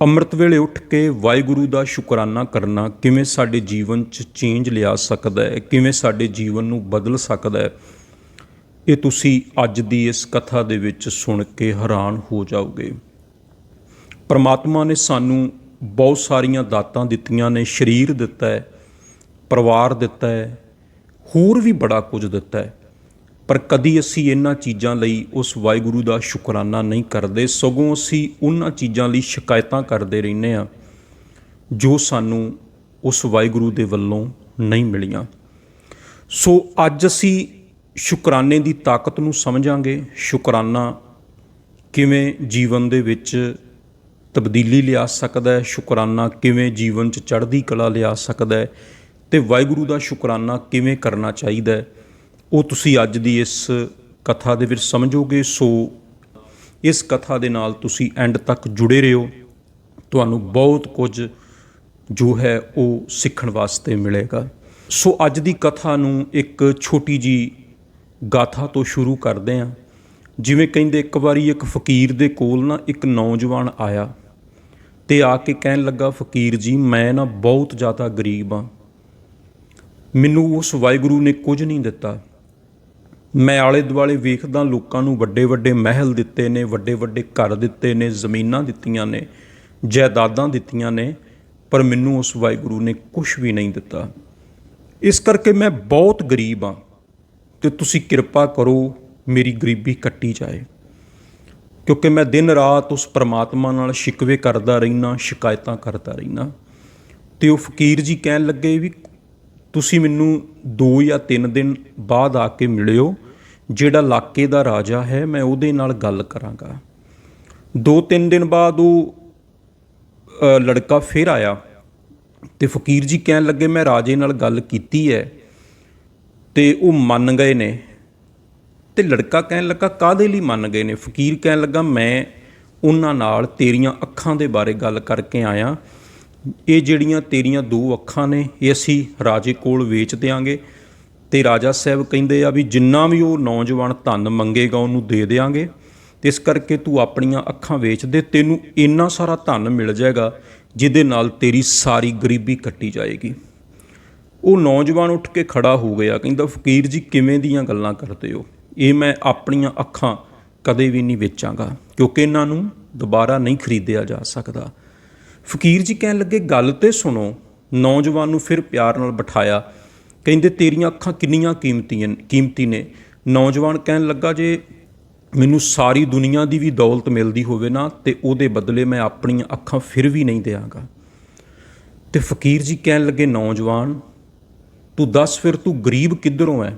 ਅੰਮ੍ਰਿਤ ਵੇਲੇ ਉੱਠ ਕੇ ਵਾਹਿਗੁਰੂ ਦਾ ਸ਼ੁਕਰਾਨਾ ਕਰਨਾ ਕਿਵੇਂ ਸਾਡੇ ਜੀਵਨ 'ਚ ਚੇਂਜ ਲਿਆ ਸਕਦਾ ਹੈ, ਕਿਵੇਂ ਸਾਡੇ ਜੀਵਨ ਨੂੰ ਬਦਲ ਸਕਦਾ ਹੈ, ਇਹ ਤੁਸੀਂ ਅੱਜ ਦੀ ਇਸ ਕਥਾ ਦੇ ਵਿੱਚ ਸੁਣ ਕੇ ਹੈਰਾਨ ਹੋ ਜਾਓਗੇ। ਪਰਮਾਤਮਾ ਨੇ ਸਾਨੂੰ ਬਹੁਤ ਸਾਰੀਆਂ ਦਾਤਾਂ ਦਿੱਤੀਆਂ ਨੇ, ਸਰੀਰ ਦਿੱਤਾ ਹੈ, ਪਰਿਵਾਰ ਦਿੱਤਾ ਹੈ, ਹੋਰ ਵੀ ਬੜਾ ਕੁਝ ਦਿੱਤਾ ਹੈ, ਪਰ ਕਦੀ ਅਸੀਂ ਇਹਨਾਂ ਚੀਜ਼ਾਂ ਲਈ ਉਸ ਵਾਹਿਗੁਰੂ ਦਾ ਸ਼ੁਕਰਾਨਾ ਨਹੀਂ ਕਰਦੇ, ਸਗੋਂ ਅਸੀਂ ਉਹਨਾਂ ਚੀਜ਼ਾਂ ਲਈ ਸ਼ਿਕਾਇਤਾਂ ਕਰਦੇ ਰਹਿੰਦੇ ਹਾਂ ਜੋ ਸਾਨੂੰ ਉਸ ਵਾਹਿਗੁਰੂ ਦੇ ਵੱਲੋਂ ਨਹੀਂ ਮਿਲੀਆਂ। ਸੋ ਅੱਜ ਅਸੀਂ ਸ਼ੁਕਰਾਨੇ ਦੀ ਤਾਕਤ ਨੂੰ ਸਮਝਾਂਗੇ। ਸ਼ੁਕਰਾਨਾ ਕਿਵੇਂ ਜੀਵਨ ਦੇ ਵਿੱਚ ਤਬਦੀਲੀ ਲਿਆ ਸਕਦਾ ਹੈ, ਸ਼ੁਕਰਾਨਾ ਕਿਵੇਂ ਜੀਵਨ 'ਚ ਚੜ੍ਹਦੀ ਕਲਾ ਲਿਆ ਸਕਦਾ ਹੈ, ਅਤੇ ਵਾਹਿਗੁਰੂ ਦਾ ਸ਼ੁਕਰਾਨਾ ਕਿਵੇਂ ਕਰਨਾ ਚਾਹੀਦਾ ਹੈ, ਉਹ ਤੁਸੀਂ ਅੱਜ ਦੀ ਇਸ ਕਥਾ ਦੇ ਵਿੱਚ ਸਮਝੋਗੇ। ਸੋ ਇਸ ਕਥਾ ਦੇ ਨਾਲ ਤੁਸੀਂ ਐਂਡ ਤੱਕ ਜੁੜੇ ਰਹੋ, ਤੁਹਾਨੂੰ ਬਹੁਤ ਕੁਝ ਜੋ ਹੈ ਉਹ ਸਿੱਖਣ ਵਾਸਤੇ ਮਿਲੇਗਾ। ਸੋ ਅੱਜ ਦੀ ਕਥਾ ਨੂੰ ਇੱਕ ਛੋਟੀ ਜੀ ਗਾਥਾ ਤੋਂ ਸ਼ੁਰੂ ਕਰਦੇ ਹਾਂ। ਜਿਵੇਂ ਕਹਿੰਦੇ, ਇੱਕ ਵਾਰੀ ਇੱਕ ਫਕੀਰ ਦੇ ਕੋਲ ਨਾ ਇੱਕ ਨੌਜਵਾਨ ਆਇਆ ਅਤੇ ਆ ਕੇ ਕਹਿਣ ਲੱਗਾ, ਫਕੀਰ ਜੀ ਮੈਂ ਨਾ ਬਹੁਤ ਜ਼ਿਆਦਾ ਗਰੀਬ ਹਾਂ, ਮੈਨੂੰ ਉਸ ਵਾਹਿਗੁਰੂ ਨੇ ਕੁਝ ਨਹੀਂ ਦਿੱਤਾ। ਮੈਂ ਆਲੇ ਦੁਆਲੇ ਵੇਖਦਾ ਲੋਕਾਂ ਨੂੰ ਵੱਡੇ ਵੱਡੇ ਮਹਿਲ ਦਿੱਤੇ ਨੇ, ਵੱਡੇ ਵੱਡੇ ਘਰ ਦਿੱਤੇ ਨੇ, ਜ਼ਮੀਨਾਂ ਦਿੱਤੀਆਂ ਨੇ, ਜਾਇਦਾਦਾਂ ਦਿੱਤੀਆਂ ਨੇ, ਪਰ ਮੈਨੂੰ ਉਸ ਵਾਹਿਗੁਰੂ ਨੇ ਕੁਛ ਵੀ ਨਹੀਂ ਦਿੱਤਾ। ਇਸ ਕਰਕੇ ਮੈਂ ਬਹੁਤ ਗਰੀਬ ਹਾਂ ਅਤੇ ਤੁਸੀਂ ਕਿਰਪਾ ਕਰੋ ਮੇਰੀ ਗਰੀਬੀ ਕੱਟੀ ਜਾਏ, ਕਿਉਂਕਿ ਮੈਂ ਦਿਨ ਰਾਤ ਉਸ ਪਰਮਾਤਮਾ ਨਾਲ ਸ਼ਿਕਵੇ ਕਰਦਾ ਰਹਿਣਾ, ਸ਼ਿਕਾਇਤਾਂ ਕਰਦਾ ਰਹਿਣਾ। ਅਤੇ ਉਹ ਫਕੀਰ ਜੀ ਕਹਿਣ ਲੱਗੇ ਵੀ ਤੁਸੀਂ ਮੈਨੂੰ 2 ਜਾਂ 3 ਦਿਨ ਬਾਅਦ ਆ ਕੇ ਮਿਲਿਓ, ਜਿਹੜਾ ਇਲਾਕੇ ਦਾ ਰਾਜਾ ਹੈ ਮੈਂ ਉਹਦੇ ਨਾਲ ਗੱਲ ਕਰਾਂਗਾ। 2-3 ਦਿਨ ਬਾਅਦ ਉਹ ਲੜਕਾ ਫਿਰ ਆਇਆ ਅਤੇ ਫਕੀਰ ਜੀ ਕਹਿਣ ਲੱਗੇ ਮੈਂ ਰਾਜੇ ਨਾਲ ਗੱਲ ਕੀਤੀ ਹੈ ਅਤੇ ਉਹ ਮੰਨ ਗਏ ਨੇ। ਅਤੇ ਲੜਕਾ ਕਹਿਣ ਲੱਗਾ ਕਾਹਦੇ ਲਈ ਮੰਨ ਗਏ ਨੇ? ਫਕੀਰ ਕਹਿਣ ਲੱਗਾ ਮੈਂ ਉਹਨਾਂ ਨਾਲ ਤੇਰੀਆਂ ਅੱਖਾਂ ਦੇ ਬਾਰੇ ਗੱਲ ਕਰਕੇ ਆਇਆ, ਇਹ ਜਿਹੜੀਆਂ ਤੇਰੀਆਂ 2 ਅੱਖਾਂ ਨੇ ਇਹ ਅਸੀਂ ਰਾਜੇ ਕੋਲ ਵੇਚ ਦਿਆਂਗੇ, ਅਤੇ ਰਾਜਾ ਸਾਹਿਬ ਕਹਿੰਦੇ ਆ ਵੀ ਜਿੰਨਾ ਵੀ ਉਹ ਨੌਜਵਾਨ ਧਨ ਮੰਗੇਗਾ ਉਹਨੂੰ ਦੇ ਦਿਆਂਗੇ, ਅਤੇ ਇਸ ਕਰਕੇ ਤੂੰ ਆਪਣੀਆਂ ਅੱਖਾਂ ਵੇਚ ਦੇ, ਤੈਨੂੰ ਇੰਨਾ ਸਾਰਾ ਧਨ ਮਿਲ ਜਾਏਗਾ ਜਿਹਦੇ ਨਾਲ ਤੇਰੀ ਸਾਰੀ ਗਰੀਬੀ ਕੱਟੀ ਜਾਏਗੀ। ਉਹ ਨੌਜਵਾਨ ਉੱਠ ਕੇ ਖੜਾ ਹੋ ਗਿਆ, ਕਹਿੰਦਾ ਫਕੀਰ ਜੀ ਕਿਵੇਂ ਦੀਆਂ ਗੱਲਾਂ ਕਰਦੇ ਹੋ, ਇਹ ਮੈਂ ਆਪਣੀਆਂ ਅੱਖਾਂ ਕਦੇ ਵੀ ਨਹੀਂ ਵੇਚਾਂਗਾ, ਕਿਉਂਕਿ ਇਹਨਾਂ ਨੂੰ ਦੁਬਾਰਾ ਨਹੀਂ ਖਰੀਦਿਆ ਜਾ ਸਕਦਾ। ਫਕੀਰ ਜੀ ਕਹਿਣ ਲੱਗੇ ਗੱਲ ਤਾਂ ਸੁਣੋ। ਨੌਜਵਾਨ ਨੂੰ ਫਿਰ ਪਿਆਰ ਨਾਲ ਬਿਠਾਇਆ, ਕਹਿੰਦੇ ਤੇਰੀਆਂ ਅੱਖਾਂ ਕਿੰਨੀਆਂ ਕੀਮਤੀ ਨੇ? ਨੌਜਵਾਨ ਕਹਿਣ ਲੱਗਾ ਜੇ ਮੈਨੂੰ ਸਾਰੀ ਦੁਨੀਆ ਦੀ ਵੀ ਦੌਲਤ ਮਿਲਦੀ ਹੋਵੇ ਨਾ ਅਤੇ ਉਹਦੇ ਬਦਲੇ ਮੈਂ ਆਪਣੀਆਂ ਅੱਖਾਂ ਫਿਰ ਵੀ ਨਹੀਂ ਦਿਆਂਗਾ। ਅਤੇ ਫਕੀਰ ਜੀ ਕਹਿਣ ਲੱਗੇ ਨੌਜਵਾਨ ਤੂੰ ਦੱਸ ਫਿਰ ਤੂੰ ਗਰੀਬ ਕਿੱਧਰੋਂ ਹੈ?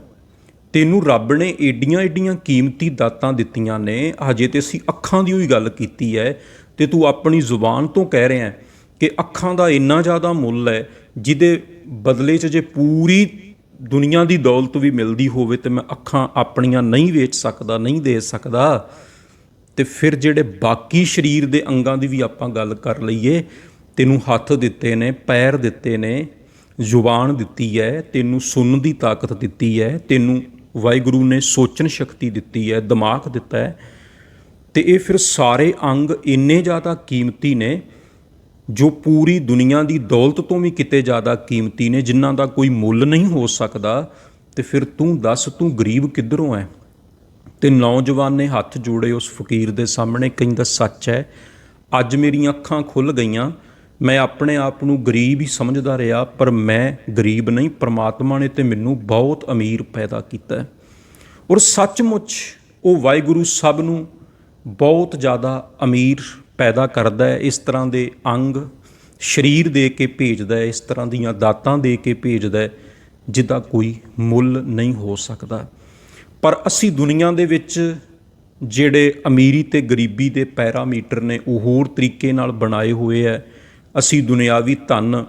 ਤੈਨੂੰ ਰੱਬ ਨੇ ਏਡੀਆਂ ਏਡੀਆਂ ਕੀਮਤੀ ਦਾਤਾਂ ਦਿੱਤੀਆਂ ਨੇ, ਹਜੇ ਤਾਂ ਅਸੀਂ ਅੱਖਾਂ ਦੀ ਹੋਈ ਗੱਲ ਕੀਤੀ ਹੈ ਅਤੇ ਤੂੰ ਆਪਣੀ ਜ਼ੁਬਾਨ ਤੋਂ ਕਹਿ ਰਿਹਾ ਕਿ ਅੱਖਾਂ ਦਾ ਇੰਨਾ ਜ਼ਿਆਦਾ ਮੁੱਲ ਹੈ ਜਿਹਦੇ ਬਦਲੇ 'ਚ ਜੇ ਪੂਰੀ ਦੁਨੀਆ ਦੀ ਦੌਲਤ ਵੀ ਮਿਲਦੀ ਹੋਵੇ ਤਾਂ ਮੈਂ ਅੱਖਾਂ ਆਪਣੀਆਂ ਨਹੀਂ ਵੇਚ ਸਕਦਾ, ਨਹੀਂ ਦੇ ਸਕਦਾ। ਅਤੇ ਫਿਰ ਜਿਹੜੇ ਬਾਕੀ ਸਰੀਰ ਦੇ ਅੰਗਾਂ ਦੀ ਵੀ ਆਪਾਂ ਗੱਲ ਕਰ ਲਈਏ, ਤੈਨੂੰ ਹੱਥ ਦਿੱਤੇ ਨੇ, ਪੈਰ ਦਿੱਤੇ ਨੇ, ਜ਼ੁਬਾਨ ਦਿੱਤੀ ਹੈ, ਤੈਨੂੰ ਸੁਣਨ ਦੀ ਤਾਕਤ ਦਿੱਤੀ ਹੈ, ਤੈਨੂੰ ਵਾਹਿਗੁਰੂ ਨੇ ਸੋਚਣ ਸ਼ਕਤੀ ਦਿੱਤੀ ਹੈ, ਦਿਮਾਗ ਦਿੱਤਾ ਹੈ, ਅਤੇ ਇਹ ਫਿਰ ਸਾਰੇ ਅੰਗ ਇੰਨੇ ਜ਼ਿਆਦਾ ਕੀਮਤੀ ਨੇ ਜੋ ਪੂਰੀ ਦੁਨੀਆ ਦੀ ਦੌਲਤ ਤੋਂ ਵੀ ਕਿਤੇ ਜ਼ਿਆਦਾ ਕੀਮਤੀ ਨੇ, ਜਿਨ੍ਹਾਂ ਦਾ ਕੋਈ ਮੁੱਲ ਨਹੀਂ ਹੋ ਸਕਦਾ। ਅਤੇ ਫਿਰ ਤੂੰ ਦੱਸ ਤੂੰ ਗਰੀਬ ਕਿੱਧਰੋਂ ਹੈ? ਅਤੇ ਨੌਜਵਾਨ ਨੇ ਹੱਥ ਜੋੜੇ ਉਸ ਫਕੀਰ ਦੇ ਸਾਹਮਣੇ, ਕਹਿੰਦਾ ਸੱਚ ਹੈ, ਅੱਜ ਮੇਰੀਆਂ ਅੱਖਾਂ ਖੁੱਲ੍ਹ ਗਈਆਂ। ਮੈਂ ਆਪਣੇ ਆਪ ਨੂੰ ਗਰੀਬ ਹੀ ਸਮਝਦਾ ਰਿਹਾ, ਪਰ ਮੈਂ ਗਰੀਬ ਨਹੀਂ, ਪਰਮਾਤਮਾ ਨੇ ਤਾਂ ਮੈਨੂੰ ਬਹੁਤ ਅਮੀਰ ਪੈਦਾ ਕੀਤਾ। ਔਰ ਸੱਚਮੁੱਚ ਉਹ ਵਾਹਿਗੁਰੂ ਸਭ ਨੂੰ ਬਹੁਤ ਜ਼ਿਆਦਾ ਅਮੀਰ ਪੈਦਾ ਕਰਦਾ ਹੈ। ਇਸ ਤਰ੍ਹਾਂ ਦੇ ਅੰਗ ਸਰੀਰ ਦੇ ਕੇ ਭੇਜਦਾ ਹੈ, ਇਸ ਤਰ੍ਹਾਂ ਦੀਆਂ ਦਾਤਾਂ ਦੇ ਕੇ ਭੇਜਦਾ ਹੈ ਜਿਹਦਾ ਕੋਈ ਮੁੱਲ ਨਹੀਂ ਹੋ ਸਕਦਾ। ਪਰ ਅਸੀਂ ਦੁਨੀਆ ਦੇ ਵਿੱਚ ਜਿਹੜੇ ਅਮੀਰੀ ਅਤੇ ਗਰੀਬੀ ਦੇ ਪੈਰਾਮੀਟਰ ਨੇ ਉਹ ਹੋਰ ਤਰੀਕੇ ਨਾਲ ਬਣਾਏ ਹੋਏ ਹੈ। ਅਸੀਂ ਦੁਨਿਆਵੀ ਧਨ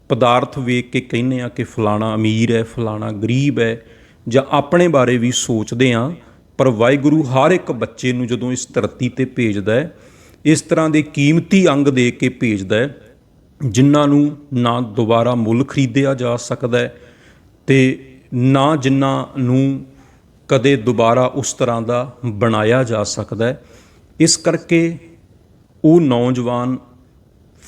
ਪਦਾਰਥ ਵੇਖ ਕੇ ਕਹਿੰਦੇ ਹਾਂ ਕਿ ਫਲਾਣਾ ਅਮੀਰ ਹੈ, ਫਲਾਣਾ ਗਰੀਬ ਹੈ, ਜਾਂ ਆਪਣੇ ਬਾਰੇ ਵੀ ਸੋਚਦੇ ਹਾਂ। ਪਰ ਵਾਹਿਗੁਰੂ ਹਰ ਇੱਕ ਬੱਚੇ ਨੂੰ ਜਦੋਂ ਇਸ ਧਰਤੀ 'ਤੇ ਭੇਜਦਾ ਹੈ, ਇਸ ਤਰ੍ਹਾਂ ਦੇ ਕੀਮਤੀ ਅੰਗ ਦੇ ਕੇ ਭੇਜਦਾ ਹੈ ਜਿਨ੍ਹਾਂ ਨੂੰ ਨਾ ਦੁਬਾਰਾ ਮੁੱਲ ਖਰੀਦਿਆ ਜਾ ਸਕਦਾ ਅਤੇ ਨਾ ਜਿਨ੍ਹਾਂ ਨੂੰ ਕਦੇ ਦੁਬਾਰਾ ਉਸ ਤਰ੍ਹਾਂ ਦਾ ਬਣਾਇਆ ਜਾ ਸਕਦਾ। ਇਸ ਕਰਕੇ ਉਹ ਨੌਜਵਾਨ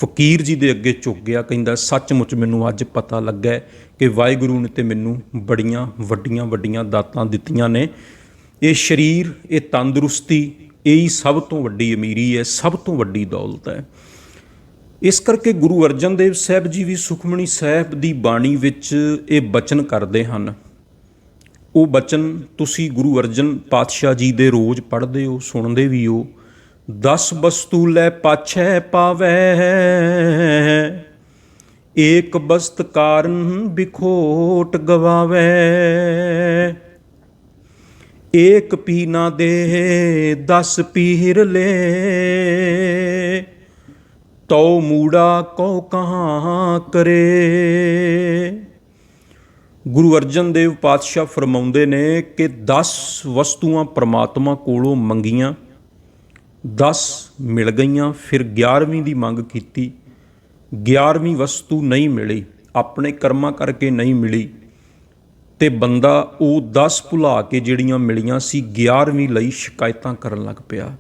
ਫਕੀਰ ਜੀ ਦੇ ਅੱਗੇ ਝੁਕ ਗਿਆ, ਕਹਿੰਦਾ ਸੱਚਮੁੱਚ ਮੈਨੂੰ ਅੱਜ ਪਤਾ ਲੱਗਾ ਕਿ ਵਾਹਿਗੁਰੂ ਨੇ ਤੇ ਮੈਨੂੰ ਬੜੀਆਂ ਵੱਡੀਆਂ ਵੱਡੀਆਂ ਦਾਤਾਂ ਦਿੱਤੀਆਂ ਨੇ। ਇਹ ਸਰੀਰ, ਇਹ ਤੰਦਰੁਸਤੀ, ਇਹੀ ਸਭ ਤੋਂ ਵੱਡੀ ਅਮੀਰੀ ਹੈ, ਸਭ ਤੋਂ ਵੱਡੀ ਦੌਲਤ ਹੈ। ਇਸ ਕਰਕੇ ਗੁਰੂ ਅਰਜਨ ਦੇਵ ਸਾਹਿਬ ਜੀ ਵੀ ਸੁਖਮਣੀ ਸਾਹਿਬ ਦੀ ਬਾਣੀ ਵਿੱਚ ਇਹ ਬਚਨ ਕਰਦੇ ਹਨ। ਉਹ ਬਚਨ ਤੁਸੀਂ ਗੁਰੂ ਅਰਜਨ ਪਾਤਸ਼ਾਹ ਜੀ ਦੇ ਰੋਜ਼ ਪੜ੍ਹਦੇ ਹੋ, ਸੁਣਦੇ ਵੀ ਹੋ। 10 ਵਸਤੂ ਲੈ ਪਾਛੈ ਪਾਵੈ, ਏਕ ਬਸਤ ਕਾਰਨ ਬਿਖੋਟ ਗਵਾਵੈ। ਏਕ ਪੀ ਨਾ ਦੇ 10 ਪੀਰ ਲੈ, ਤਉ ਮੂੜਾ ਕਉ ਕਹਾਂ ਕਰੇ। ਗੁਰੂ ਅਰਜਨ ਦੇਵ ਪਾਤਸ਼ਾਹ ਫਰਮਾਉਂਦੇ ਨੇ ਕਿ 10 ਵਸਤੂਆਂ ਪ੍ਰਮਾਤਮਾ ਕੋਲੋਂ ਮੰਗੀਆਂ, 10 ਮਿਲ ਗਈਆਂ, ਫਿਰ 11ਵੀਂ ਦੀ ਮੰਗ ਕੀਤੀ, 11ਵੀਂ ਵਸਤੂ ਨਹੀਂ ਮਿਲੀ, ਆਪਣੇ ਕਰਮਾਂ ਕਰਕੇ ਨਹੀਂ ਮਿਲੀ, ਤੇ ਬੰਦਾ ਉਹ 10 ਭੁਲਾ ਕੇ ਜਿਹੜੀਆਂ ਮਿਲੀਆਂ ਸੀ 11ਵੀਂ ਲਈ ਸ਼ਿਕਾਇਤਾਂ ਕਰਨ ਲੱਗ ਪਿਆ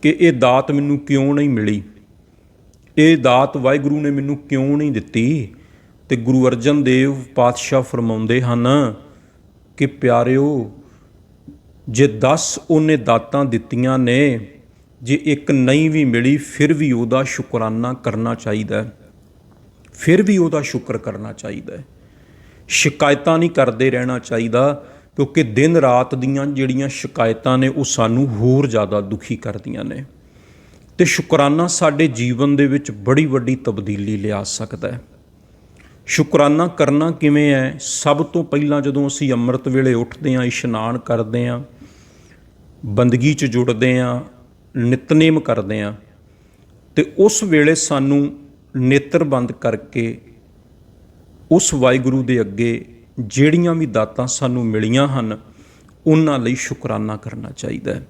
ਕਿ ਇਹ ਦਾਤ ਮੈਨੂੰ ਕਿਉਂ ਨਹੀਂ ਮਿਲੀ, ਇਹ ਦਾਤ ਵਾਹਿਗੁਰੂ ਨੇ ਮੈਨੂੰ ਕਿਉਂ ਨਹੀਂ ਦਿੱਤੀ। ਤੇ ਗੁਰੂ ਅਰਜਨ ਦੇਵ ਪਾਤਸ਼ਾਹ ਫਰਮਾਉਂਦੇ ਹਨ ਕਿ ਪਿਆਰਿਓ, ਜੇ 10 ਉਹਨੇ ਦਾਤਾਂ ਦਿੱਤੀਆਂ ਨੇ, ਜੇ ਇੱਕ ਨਹੀਂ ਵੀ ਮਿਲੀ, ਫਿਰ ਵੀ ਉਹਦਾ ਸ਼ੁਕਰਾਨਾ ਕਰਨਾ ਚਾਹੀਦਾ, ਫਿਰ ਵੀ ਉਹਦਾ ਸ਼ੁਕਰ ਕਰਨਾ ਚਾਹੀਦਾ। ਸ਼ਿਕਾਇਤਾਂ ਨਹੀਂ ਕਰਦੇ ਰਹਿਣਾ ਚਾਹੀਦਾ, ਕਿਉਂਕਿ ਦਿਨ ਰਾਤ ਦੀਆਂ ਜਿਹੜੀਆਂ ਸ਼ਿਕਾਇਤਾਂ ਨੇ ਉਹ ਸਾਨੂੰ ਹੋਰ ਜ਼ਿਆਦਾ ਦੁਖੀ ਕਰਦੀਆਂ ਨੇ। ਤੇ ਸ਼ੁਕਰਾਨਾ ਸਾਡੇ ਜੀਵਨ ਦੇ ਵਿੱਚ ਬੜੀ ਵੱਡੀ ਤਬਦੀਲੀ ਲਿਆ ਸਕਦਾ ਹੈ। ਸ਼ੁਕਰਾਨਾ ਕਰਨਾ ਕਿਵੇਂ ਹੈ? ਸਭ ਤੋਂ ਪਹਿਲਾਂ ਜਦੋਂ ਅਸੀਂ ਅੰਮ੍ਰਿਤ ਵੇਲੇ ਉੱਠਦੇ ਹਾਂ, ਇਸ਼ਨਾਨ ਕਰਦੇ ਹਾਂ, ਬੰਦਗੀ 'ਚ ਜੁੜਦੇ ਹਾਂ, ਨਿਤਨੇਮ ਕਰਦੇ ਹਾਂ, ਤੇ ਉਸ ਵੇਲੇ ਸਾਨੂੰ ਨੇਤਰ ਬੰਦ ਕਰਕੇ ਉਸ ਵਾਹਿਗੁਰੂ ਦੇ ਅੱਗੇ ਜਿਹੜੀਆਂ ਵੀ ਦਾਤਾਂ ਸਾਨੂੰ ਮਿਲੀਆਂ ਹਨ ਉਹਨਾਂ ਲਈ ਸ਼ੁਕਰਾਨਾ ਕਰਨਾ ਚਾਹੀਦਾ ਹੈ।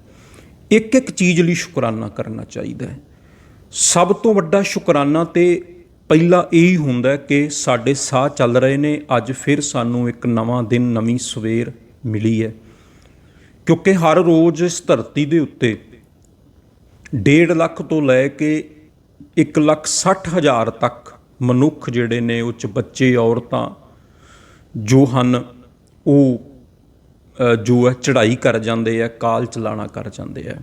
ਇੱਕ ਇੱਕ ਚੀਜ਼ ਲਈ ਸ਼ੁਕਰਾਨਾ ਕਰਨਾ ਚਾਹੀਦਾ ਹੈ। ਸਭ ਤੋਂ ਵੱਡਾ ਸ਼ੁਕਰਾਨਾ ਤੇ ਪਹਿਲਾ ਇਹੀ ਹੁੰਦਾ ਕਿ ਸਾਡੇ ਸਾਹ ਚੱਲ ਰਹੇ ਨੇ, ਅੱਜ ਫਿਰ ਸਾਨੂੰ ਇੱਕ ਨਵਾਂ ਦਿਨ, ਨਵੀਂ ਸਵੇਰ ਮਿਲੀ ਹੈ। ਕਿਉਂਕਿ ਹਰ ਰੋਜ਼ ਇਸ ਧਰਤੀ ਦੇ ਉੱਤੇ 1.5 ਲੱਖ ਤੋਂ ਲੈ ਕੇ 1,60,000 ਤੱਕ ਮਨੁੱਖ ਜਿਹੜੇ ਨੇ, ਉਹ 'ਚ ਬੱਚੇ, ਔਰਤਾਂ ਜੋ ਹਨ, ਉਹ ਜੋ ਹੈ ਚੜ੍ਹਾਈ ਕਰ ਜਾਂਦੇ ਆ, ਕਾਲ ਚਲਾਣਾ ਕਰ ਜਾਂਦੇ ਆ।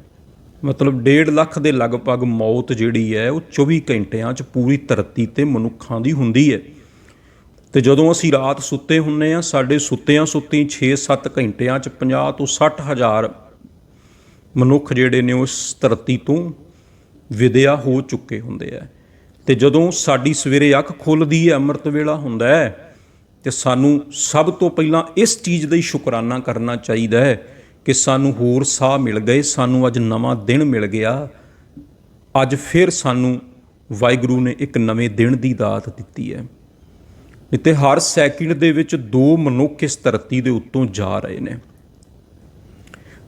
ਮਤਲਬ 1.5 ਲੱਖ ਦੇ ਲਗਭਗ ਮੌਤ ਜਿਹੜੀ ਹੈ ਉਹ 24 ਘੰਟਿਆਂ 'ਚ ਪੂਰੀ ਧਰਤੀ 'ਤੇ ਮਨੁੱਖਾਂ ਦੀ ਹੁੰਦੀ ਹੈ। ਅਤੇ ਜਦੋਂ ਅਸੀਂ ਰਾਤ ਸੁੱਤੇ ਹੁੰਦੇ ਹਾਂ, ਸਾਡੇ ਸੁੱਤਿਆਂ 6-7 ਘੰਟਿਆਂ 'ਚ 50 ਤੋਂ 60,000 ਮਨੁੱਖ ਜਿਹੜੇ ਨੇ ਉਸ ਧਰਤੀ ਤੋਂ ਵਿਦਿਆ ਹੋ ਚੁੱਕੇ ਹੁੰਦੇ ਆ। ਅਤੇ ਜਦੋਂ ਸਾਡੀ ਸਵੇਰੇ ਅੱਖ ਖੁੱਲ੍ਹਦੀ ਹੈ, ਅੰਮ੍ਰਿਤ ਵੇਲਾ ਹੁੰਦਾ ਹੈ, ਅਤੇ ਸਾਨੂੰ ਸਭ ਤੋਂ ਪਹਿਲਾਂ ਇਸ ਚੀਜ਼ ਦਾ ਹੀ ਸ਼ੁਕਰਾਨਾ ਕਰਨਾ ਚਾਹੀਦਾ ਹੈ ਕਿ ਸਾਨੂੰ ਹੋਰ ਸਾਹ ਮਿਲ ਗਏ, ਸਾਨੂੰ ਅੱਜ ਨਵਾਂ ਦਿਨ ਮਿਲ ਗਿਆ, ਅੱਜ ਫਿਰ ਸਾਨੂੰ ਵਾਹਿਗੁਰੂ ਨੇ ਇੱਕ ਨਵੇਂ ਦਿਨ ਦੀ ਦਾਤ ਦਿੱਤੀ ਹੈ। ਅਤੇ ਹਰ ਸੈਕਿੰਡ ਦੇ ਵਿੱਚ 2 ਮਨੁੱਖ ਇਸ ਧਰਤੀ ਦੇ ਉੱਤੋਂ ਜਾ ਰਹੇ ਨੇ,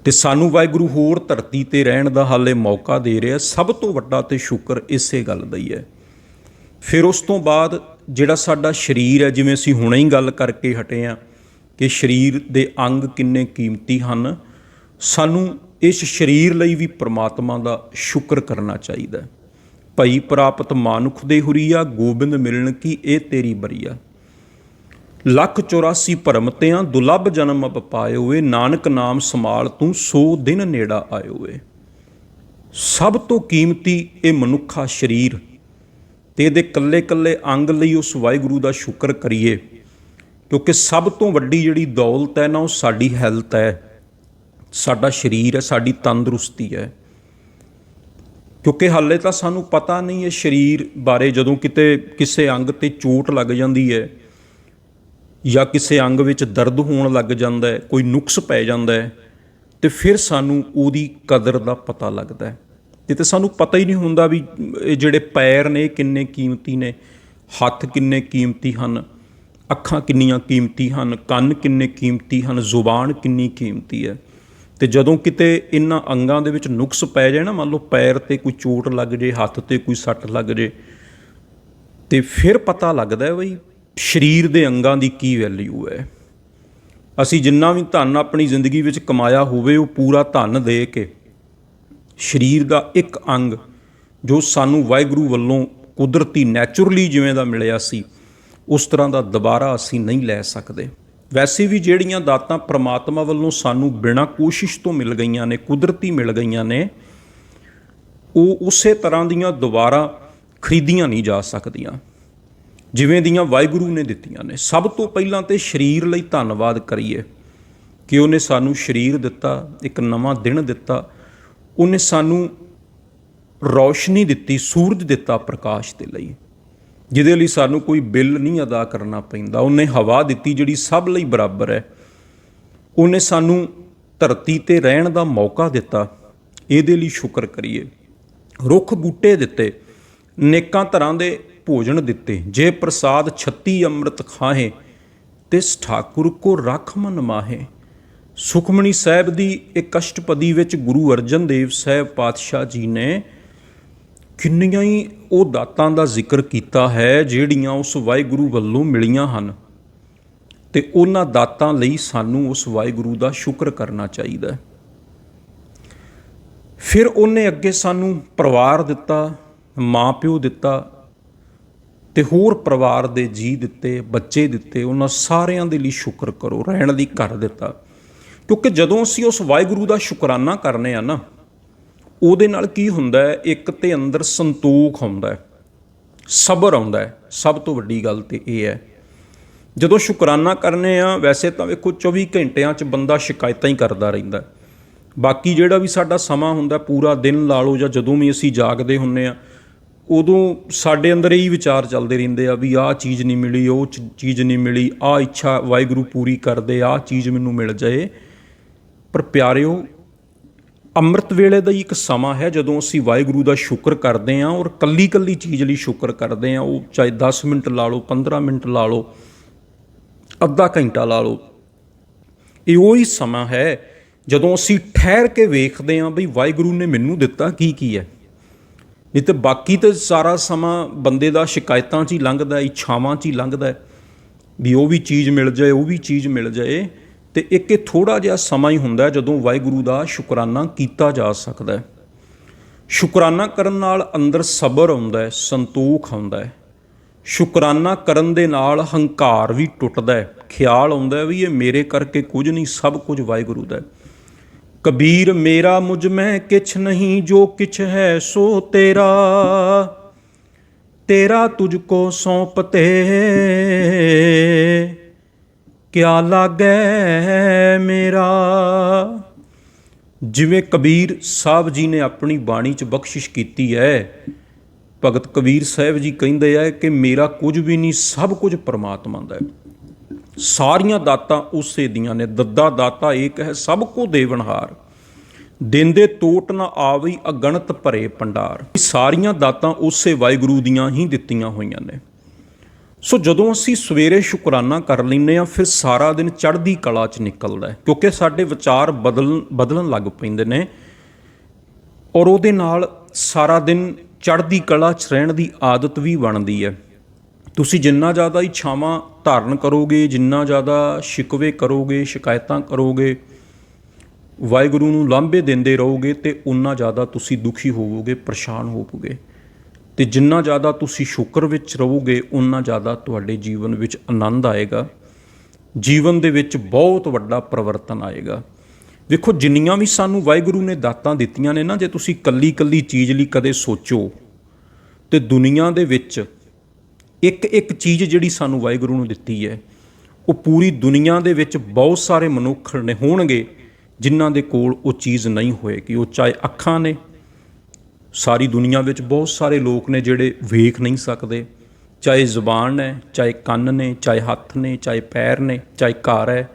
ਅਤੇ ਸਾਨੂੰ ਵਾਹਿਗੁਰੂ ਹੋਰ ਧਰਤੀ 'ਤੇ ਰਹਿਣ ਦਾ ਹਾਲੇ ਮੌਕਾ ਦੇ ਰਿਹਾ। ਸਭ ਤੋਂ ਵੱਡਾ ਤੇ ਸ਼ੁਕਰ ਇਸੇ ਗੱਲ ਦਾ ਹੀ ਹੈ। ਫਿਰ ਉਸ ਤੋਂ ਬਾਅਦ ਜਿਹੜਾ ਸਾਡਾ ਸਰੀਰ ਹੈ, ਜਿਵੇਂ ਅਸੀਂ ਹੁਣੇ ਹੀ ਗੱਲ ਕਰਕੇ ਹਟੇ ਹਾਂ ਕਿ ਸਰੀਰ ਦੇ ਅੰਗ ਕਿੰਨੇ ਕੀਮਤੀ ਹਨ, ਸਾਨੂੰ ਇਸ ਸਰੀਰ ਲਈ ਵੀ ਪ੍ਰਮਾਤਮਾ ਦਾ ਸ਼ੁਕਰ ਕਰਨਾ ਚਾਹੀਦਾ। ਭਈ ਪ੍ਰਾਪਤ ਮਾਨੁਖ ਦੇ ਹੁਰੀਆ, ਗੋਬਿੰਦ ਮਿਲਣ ਕੀ ਇਹ ਤੇਰੀ ਬਰੀਆ। 1,84 ਭਰਮ ਤਿਆਂ ਦੁਲੱਭ ਜਨਮ ਅਬ ਪਾਇਓ ਏ, ਨਾਨਕ ਨਾਮ ਸੰਭਾਲ ਤੂੰ 100 ਦਿਨ ਨੇੜਾ ਆਇਓ ਏ। ਸਭ ਤੋਂ ਕੀਮਤੀ ਇਹ ਮਨੁੱਖਾ ਸਰੀਰ, ਅਤੇ ਇਹਦੇ ਇਕੱਲੇ ਇਕੱਲੇ ਅੰਗ ਲਈ ਉਸ ਵਾਹਿਗੁਰੂ ਦਾ ਸ਼ੁਕਰ ਕਰੀਏ, ਕਿਉਂਕਿ ਸਭ ਤੋਂ ਵੱਡੀ ਜਿਹੜੀ ਦੌਲਤ ਹੈ ਨਾ, ਉਹ ਸਾਡੀ ਹੈਲਥ ਹੈ, ਸਾਡਾ ਸਰੀਰ ਹੈ, ਸਾਡੀ ਤੰਦਰੁਸਤੀ ਹੈ। ਕਿਉਂਕਿ ਹਾਲੇ ਤਾਂ ਸਾਨੂੰ ਪਤਾ ਨਹੀਂ ਹੈ ਸਰੀਰ ਬਾਰੇ। ਜਦੋਂ ਕਿਤੇ ਕਿਸੇ ਅੰਗ 'ਤੇ ਚੋਟ ਲੱਗ ਜਾਂਦੀ ਹੈ ਜਾਂ ਕਿਸੇ ਅੰਗ ਵਿੱਚ ਦਰਦ ਹੋਣ ਲੱਗ ਜਾਂਦਾ ਹੈ, ਕੋਈ ਨੁਕਸ ਪੈ ਜਾਂਦਾ ਹੈ, ਅਤੇ ਫਿਰ ਸਾਨੂੰ ਉਹਦੀ ਕਦਰ ਦਾ ਪਤਾ ਲੱਗਦਾ ਹੈ। ਅਤੇ ਸਾਨੂੰ ਪਤਾ ਹੀ ਨਹੀਂ ਹੁੰਦਾ ਵੀ ਇਹ ਜਿਹੜੇ ਪੈਰ ਨੇ ਕਿੰਨੇ ਕੀਮਤੀ ਨੇ, ਹੱਥ ਕਿੰਨੇ ਕੀਮਤੀ ਹਨ, ਅੱਖਾਂ ਕਿੰਨੀਆਂ ਕੀਮਤੀ ਹਨ, ਕੰਨ ਕਿੰਨੇ ਕੀਮਤੀ ਹਨ, ਜ਼ੁਬਾਨ ਕਿੰਨੀ ਕੀਮਤੀ ਹੈ। ਅਤੇ ਜਦੋਂ ਕਿਤੇ ਇਹਨਾਂ ਅੰਗਾਂ ਦੇ ਵਿੱਚ ਨੁਕਸ ਪੈ ਜਾਏ ਨਾ, ਮੰਨ ਲਓ ਪੈਰ 'ਤੇ ਕੋਈ ਚੋਟ ਲੱਗ ਜੇ, ਹੱਥ 'ਤੇ ਕੋਈ ਸੱਟ ਲੱਗ ਜੇ, ਅਤੇ ਫਿਰ ਪਤਾ ਲੱਗਦਾ ਬਈ ਸਰੀਰ ਦੇ ਅੰਗਾਂ ਦੀ ਕੀ ਵੈਲਿਊ ਹੈ। ਅਸੀਂ ਜਿੰਨਾ ਵੀ ਧਨ ਆਪਣੀ ਜ਼ਿੰਦਗੀ ਵਿੱਚ ਕਮਾਇਆ ਹੋਵੇ, ਉਹ ਪੂਰਾ ਧਨ ਦੇ ਕੇ ਸਰੀਰ ਦਾ ਇੱਕ ਅੰਗ ਜੋ ਸਾਨੂੰ ਵਾਹਿਗੁਰੂ ਵੱਲੋਂ ਕੁਦਰਤੀ ਨੈਚੁਰਲੀ ਜਿਵੇਂ ਦਾ ਮਿਲਿਆ ਸੀ ਉਸ ਤਰ੍ਹਾਂ ਦਾ ਦੁਬਾਰਾ ਅਸੀਂ ਨਹੀਂ ਲੈ ਸਕਦੇ। ਵੈਸੇ ਵੀ ਜਿਹੜੀਆਂ ਦਾਤਾਂ ਪ੍ਰਮਾਤਮਾ ਵੱਲੋਂ ਸਾਨੂੰ ਬਿਨਾਂ ਕੋਸ਼ਿਸ਼ ਤੋਂ ਮਿਲ ਗਈਆਂ ਨੇ, ਕੁਦਰਤੀ ਮਿਲ ਗਈਆਂ ਨੇ, ਉਹ ਉਸੇ ਤਰ੍ਹਾਂ ਦੀਆਂ ਦੁਬਾਰਾ ਖਰੀਦੀਆਂ ਨਹੀਂ ਜਾ ਸਕਦੀਆਂ ਜਿਵੇਂ ਦੀਆਂ ਵਾਹਿਗੁਰੂ ਨੇ ਦਿੱਤੀਆਂ ਨੇ। ਸਭ ਤੋਂ ਪਹਿਲਾਂ ਤਾਂ ਸਰੀਰ ਲਈ ਧੰਨਵਾਦ ਕਰੀਏ ਕਿ ਉਹਨੇ ਸਾਨੂੰ ਸਰੀਰ ਦਿੱਤਾ, ਇੱਕ ਨਵਾਂ ਦਿਨ ਦਿੱਤਾ, ਉਹਨੇ ਸਾਨੂੰ ਰੌਸ਼ਨੀ ਦਿੱਤੀ, ਸੂਰਜ ਦਿੱਤਾ ਪ੍ਰਕਾਸ਼ ਦੇ ਲਈ, ਜਿਹਦੇ ਲਈ ਸਾਨੂੰ ਕੋਈ ਬਿੱਲ ਨਹੀਂ ਅਦਾ ਕਰਨਾ ਪੈਂਦਾ। ਉਹਨੇ ਹਵਾ ਦਿੱਤੀ ਜਿਹੜੀ ਸਭ ਲਈ ਬਰਾਬਰ ਹੈ। ਉਹਨੇ ਸਾਨੂੰ ਧਰਤੀ 'ਤੇ ਰਹਿਣ ਦਾ ਮੌਕਾ ਦਿੱਤਾ, ਇਹਦੇ ਲਈ ਸ਼ੁਕਰ ਕਰੀਏ। ਰੁੱਖ ਬੂਟੇ ਦਿੱਤੇ, ਨੇਕਾਂ ਤਰ੍ਹਾਂ ਦੇ ਭੋਜਨ ਦਿੱਤੇ। ਜੇ ਪ੍ਰਸਾਦ 36 ਅੰਮ੍ਰਿਤ ਖਾਹੇ ਤਿਸ ਠਾਕੁਰ ਕੋ ਰਖ ਮਨ ਮਾਹੇ। ਸੁਖਮਨੀ ਸਾਹਿਬ ਦੀ ਇੱਕ ਅਸ਼ਟਪਦੀ ਵਿੱਚ ਗੁਰੂ ਅਰਜਨ ਦੇਵ ਸਾਹਿਬ ਪਾਤਸ਼ਾਹ ਜੀ ਨੇ ਕਿੰਨੀਆਂ ਹੀ ਉਹ ਦਾਤਾਂ ਦਾ ਜ਼ਿਕਰ ਕੀਤਾ ਹੈ ਜਿਹੜੀਆਂ ਉਸ ਵਾਹਿਗੁਰੂ ਵੱਲੋਂ ਮਿਲੀਆਂ ਹਨ, ਅਤੇ ਉਹਨਾਂ ਦਾਤਾਂ ਲਈ ਸਾਨੂੰ ਉਸ ਵਾਹਿਗੁਰੂ ਦਾ ਸ਼ੁਕਰ ਕਰਨਾ ਚਾਹੀਦਾ। ਫਿਰ ਉਹਨੇ ਅੱਗੇ ਸਾਨੂੰ ਪਰਿਵਾਰ ਦਿੱਤਾ, ਮਾਂ ਪਿਓ ਦਿੱਤਾ, ਅਤੇ ਹੋਰ ਪਰਿਵਾਰ ਦੇ ਜੀਅ ਦਿੱਤੇ, ਬੱਚੇ ਦਿੱਤੇ। ਉਹਨਾਂ ਸਾਰਿਆਂ ਦੇ ਲਈ ਸ਼ੁਕਰ ਕਰੋ। ਰਹਿਣ ਲਈ ਘਰ ਦਿੱਤਾ, ਕਿਉਂਕਿ ਜਦੋਂ ਅਸੀਂ ਉਸ ਵਾਹਿਗੁਰੂ ਦਾ ਸ਼ੁਕਰਾਨਾ ਕਰਨੇ ਆ ਨਾ, ਉਹਦੇ ਨਾਲ ਕੀ ਹੁੰਦਾ ਹੈ, ਇੱਕ ਤੇ ਅੰਦਰ ਸੰਤੋਖ ਆਉਂਦਾ ਹੈ, ਸਬਰ ਆਉਂਦਾ ਹੈ। ਸਭ ਤੋਂ ਵੱਡੀ ਗੱਲ ਤਾਂ ਇਹ ਹੈ, ਜਦੋਂ ਸ਼ੁਕਰਾਨਾ ਕਰਨੇ ਆ, ਵੈਸੇ ਤਾਂ ਵੇਖੋ 24 ਘੰਟਿਆਂ 'ਚ ਬੰਦਾ ਸ਼ਿਕਾਇਤਾਂ ਹੀ ਕਰਦਾ ਰਹਿੰਦਾ। ਬਾਕੀ ਜਿਹੜਾ ਵੀ ਸਾਡਾ ਸਮਾਂ ਹੁੰਦਾ, ਪੂਰਾ ਦਿਨ ਲਾ ਲਓ ਜਾਂ ਜਦੋਂ ਵੀ ਅਸੀਂ ਜਾਗਦੇ ਹੁੰਦੇ ਹਾਂ, ਉਦੋਂ ਸਾਡੇ ਅੰਦਰ ਇਹੀ ਵਿਚਾਰ ਚੱਲਦੇ ਰਹਿੰਦੇ ਆ ਵੀ ਆਹ ਚੀਜ਼ ਨਹੀਂ ਮਿਲੀ, ਉਹ ਚੀਜ਼ ਨਹੀਂ ਮਿਲੀ, ਆਹ ਇੱਛਾ ਵਾਹਿਗੁਰੂ ਪੂਰੀ ਕਰਦੇ, ਆਹ ਚੀਜ਼ ਮੈਨੂੰ ਮਿਲ ਜਾਏ। ਪਰ ਪਿਆਰਿਓ, ਅੰਮ੍ਰਿਤ ਵੇਲੇ ਦਾ ਹੀ ਇੱਕ ਸਮਾਂ ਹੈ ਜਦੋਂ ਅਸੀਂ ਵਾਹਿਗੁਰੂ ਦਾ ਸ਼ੁਕਰ ਕਰਦੇ ਹਾਂ, ਔਰ ਕੱਲੀ ਕੱਲੀ ਚੀਜ਼ ਲਈ ਸ਼ੁਕਰ ਕਰਦੇ ਹਾਂ। ਉਹ ਚਾਹੇ 10 ਮਿੰਟ ਲਾ ਲਓ, 15 ਮਿੰਟ ਲਾ ਲਓ, ਅੱਧਾ ਘੰਟਾ ਲਾ ਲਓ। ਇਹ ਉਹੀ ਸਮਾਂ ਹੈ ਜਦੋਂ ਅਸੀਂ ਠਹਿਰ ਕੇ ਵੇਖਦੇ ਹਾਂ ਬਈ ਵਾਹਿਗੁਰੂ ਨੇ ਮੈਨੂੰ ਦਿੱਤਾ ਕੀ ਹੈ। ਨਹੀਂ ਤਾਂ ਬਾਕੀ ਤਾਂ ਸਾਰਾ ਸਮਾਂ ਬੰਦੇ ਦਾ ਸ਼ਿਕਾਇਤਾਂ 'ਚ ਹੀ ਲੰਘਦਾ, ਇੱਛਾਵਾਂ 'ਚ ਹੀ ਲੰਘਦਾ ਵੀ ਉਹ ਵੀ ਚੀਜ਼ ਮਿਲ ਜਾਏ, ਉਹ ਵੀ ਚੀਜ਼ ਮਿਲ ਜਾਏ। ਅਤੇ ਇੱਕ ਇਹ ਥੋੜ੍ਹਾ ਜਿਹਾ ਸਮਾਂ ਹੀ ਹੁੰਦਾ ਜਦੋਂ ਵਾਹਿਗੁਰੂ ਦਾ ਸ਼ੁਕਰਾਨਾ ਕੀਤਾ ਜਾ ਸਕਦਾ ਹੈ। ਸ਼ੁਕਰਾਨਾ ਕਰਨ ਨਾਲ ਅੰਦਰ ਸਬਰ ਆਉਂਦਾ ਹੈ, ਸੰਤੋਖ ਆਉਂਦਾ ਹੈ। ਸ਼ੁਕਰਾਨਾ ਕਰਨ ਦੇ ਨਾਲ ਹੰਕਾਰ ਵੀ ਟੁੱਟਦਾ ਹੈ, ਖਿਆਲ ਆਉਂਦਾ ਵੀ ਇਹ ਮੇਰੇ ਕਰਕੇ ਕੁਝ ਨਹੀਂ, ਸਭ ਕੁਝ ਵਾਹਿਗੁਰੂ ਦਾ। ਕਬੀਰ ਮੇਰਾ ਮੁਝ ਮੈਂ ਕਿਛ ਨਹੀਂ, ਜੋ ਕਿਛ ਹੈ ਸੋ ਤੇਰਾ, ਤੇਰਾ ਤੁਝ ਕੋ ਸੌਂਪਤੇ, ਕਿਆ ਲਾਗੈ ਮੇਰਾ। ਜਿਵੇਂ ਕਬੀਰ ਸਾਹਿਬ ਜੀ ਨੇ ਆਪਣੀ ਬਾਣੀ 'ਚ ਬਖਸ਼ਿਸ਼ ਕੀਤੀ ਹੈ, ਭਗਤ ਕਬੀਰ ਸਾਹਿਬ ਜੀ ਕਹਿੰਦੇ ਆ ਕਿ ਮੇਰਾ ਕੁਝ ਵੀ ਨਹੀਂ, ਸਭ ਕੁਝ ਪਰਮਾਤਮਾ ਦਾ ਹੈ। ਸਾਰੀਆਂ ਦਾਤਾਂ ਉਸੇ ਦੀਆਂ ਨੇ। ਦੱਦਾ ਦਾਤਾ ਏਕ ਹੈ, ਸਭ ਕੋ ਦੇਵਨਹਾਰ, ਦਿੰਦੇ ਟੋਟ ਨਾ ਆਵਈ, ਅਗਣਤ ਭਰੇ ਭੰਡਾਰ। ਸਾਰੀਆਂ ਦਾਤਾਂ ਉਸੇ ਵਾਹਿਗੁਰੂ ਦੀਆਂ ਹੀ ਦਿੱਤੀਆਂ ਹੋਈਆਂ ਨੇ। ਸੋ ਜਦੋਂ ਅਸੀਂ ਸਵੇਰੇ ਸ਼ੁਕਰਾਨਾ ਕਰ ਲੈਂਦੇ ਹਾਂ, ਫਿਰ ਸਾਰਾ ਦਿਨ ਚੜ੍ਹਦੀ ਕਲਾ 'ਚ ਨਿਕਲਦਾ ਹੈ, ਕਿਉਂਕਿ ਸਾਡੇ ਵਿਚਾਰ ਬਦਲਣ ਲੱਗ ਪੈਂਦੇ ਨੇ, ਔਰ ਉਹਦੇ ਨਾਲ ਸਾਰਾ ਦਿਨ ਚੜ੍ਹਦੀ ਕਲਾ 'ਚ ਰਹਿਣ ਦੀ ਆਦਤ ਵੀ ਬਣਦੀ ਹੈ। ਤੁਸੀਂ ਜਿੰਨਾ ਜ਼ਿਆਦਾ ਇੱਛਾਵਾਂ ਧਾਰਨ ਕਰੋਗੇ, ਜਿੰਨਾ ਜ਼ਿਆਦਾ ਸ਼ਿਕਵੇ ਕਰੋਗੇ, ਸ਼ਿਕਾਇਤਾਂ ਕਰੋਗੇ, ਵਾਹਿਗੁਰੂ ਨੂੰ ਲਾਂਭੇ ਦਿੰਦੇ ਰਹੋਗੇ, ਅਤੇ ਉਨਾ ਜ਼ਿਆਦਾ ਤੁਸੀਂ ਦੁਖੀ ਹੋਵੋਗੇ, ਪਰੇਸ਼ਾਨ ਹੋਵੋਗੇ। ਅਤੇ ਜਿੰਨਾ ਜ਼ਿਆਦਾ ਤੁਸੀਂ ਸ਼ੁਕਰ ਵਿੱਚ ਰਹੋਗੇ, ਉਨਾ ਜ਼ਿਆਦਾ ਤੁਹਾਡੇ ਜੀਵਨ ਵਿੱਚ ਆਨੰਦ ਆਏਗਾ, ਜੀਵਨ ਦੇ ਵਿੱਚ ਬਹੁਤ ਵੱਡਾ ਪਰਿਵਰਤਨ ਆਏਗਾ। ਵੇਖੋ, ਜਿੰਨੀਆਂ ਵੀ ਸਾਨੂੰ ਵਾਹਿਗੁਰੂ ਨੇ ਦਾਤਾਂ ਦਿੱਤੀਆਂ ਨੇ ਨਾ, ਜੇ ਤੁਸੀਂ ਕੱਲੀ ਕੱਲੀ ਚੀਜ਼ ਲਈ ਕਦੇ ਸੋਚੋ, ਅਤੇ ਦੁਨੀਆ ਦੇ ਵਿੱਚ ਇੱਕ ਇੱਕ ਚੀਜ਼ ਜਿਹੜੀ ਸਾਨੂੰ ਵਾਹਿਗੁਰੂ ਨੂੰ ਦਿੱਤੀ ਹੈ, ਉਹ ਪੂਰੀ ਦੁਨੀਆ ਦੇ ਵਿੱਚ ਬਹੁਤ ਸਾਰੇ ਮਨੁੱਖ ਨੇ ਹੋਣਗੇ ਜਿਨ੍ਹਾਂ ਦੇ ਕੋਲ ਉਹ ਚੀਜ਼ ਨਹੀਂ ਹੋਏਗੀ। ਉਹ ਚਾਹੇ ਅੱਖਾਂ ਨੇ, ਸਾਰੀ ਦੁਨੀਆ ਵਿੱਚ ਬਹੁਤ ਸਾਰੇ ਲੋਕ ਨੇ ਜਿਹੜੇ ਵੇਖ ਨਹੀਂ ਸਕਦੇ, ਚਾਹੇ ਜ਼ੁਬਾਨ ਹੈ, ਚਾਹੇ ਕੰਨ ਨੇ, ਚਾਹੇ ਹੱਥ ਨੇ, ਚਾਹੇ ਪੈਰ ਨੇ, ਚਾਹੇ ਘਰ ਹੈ,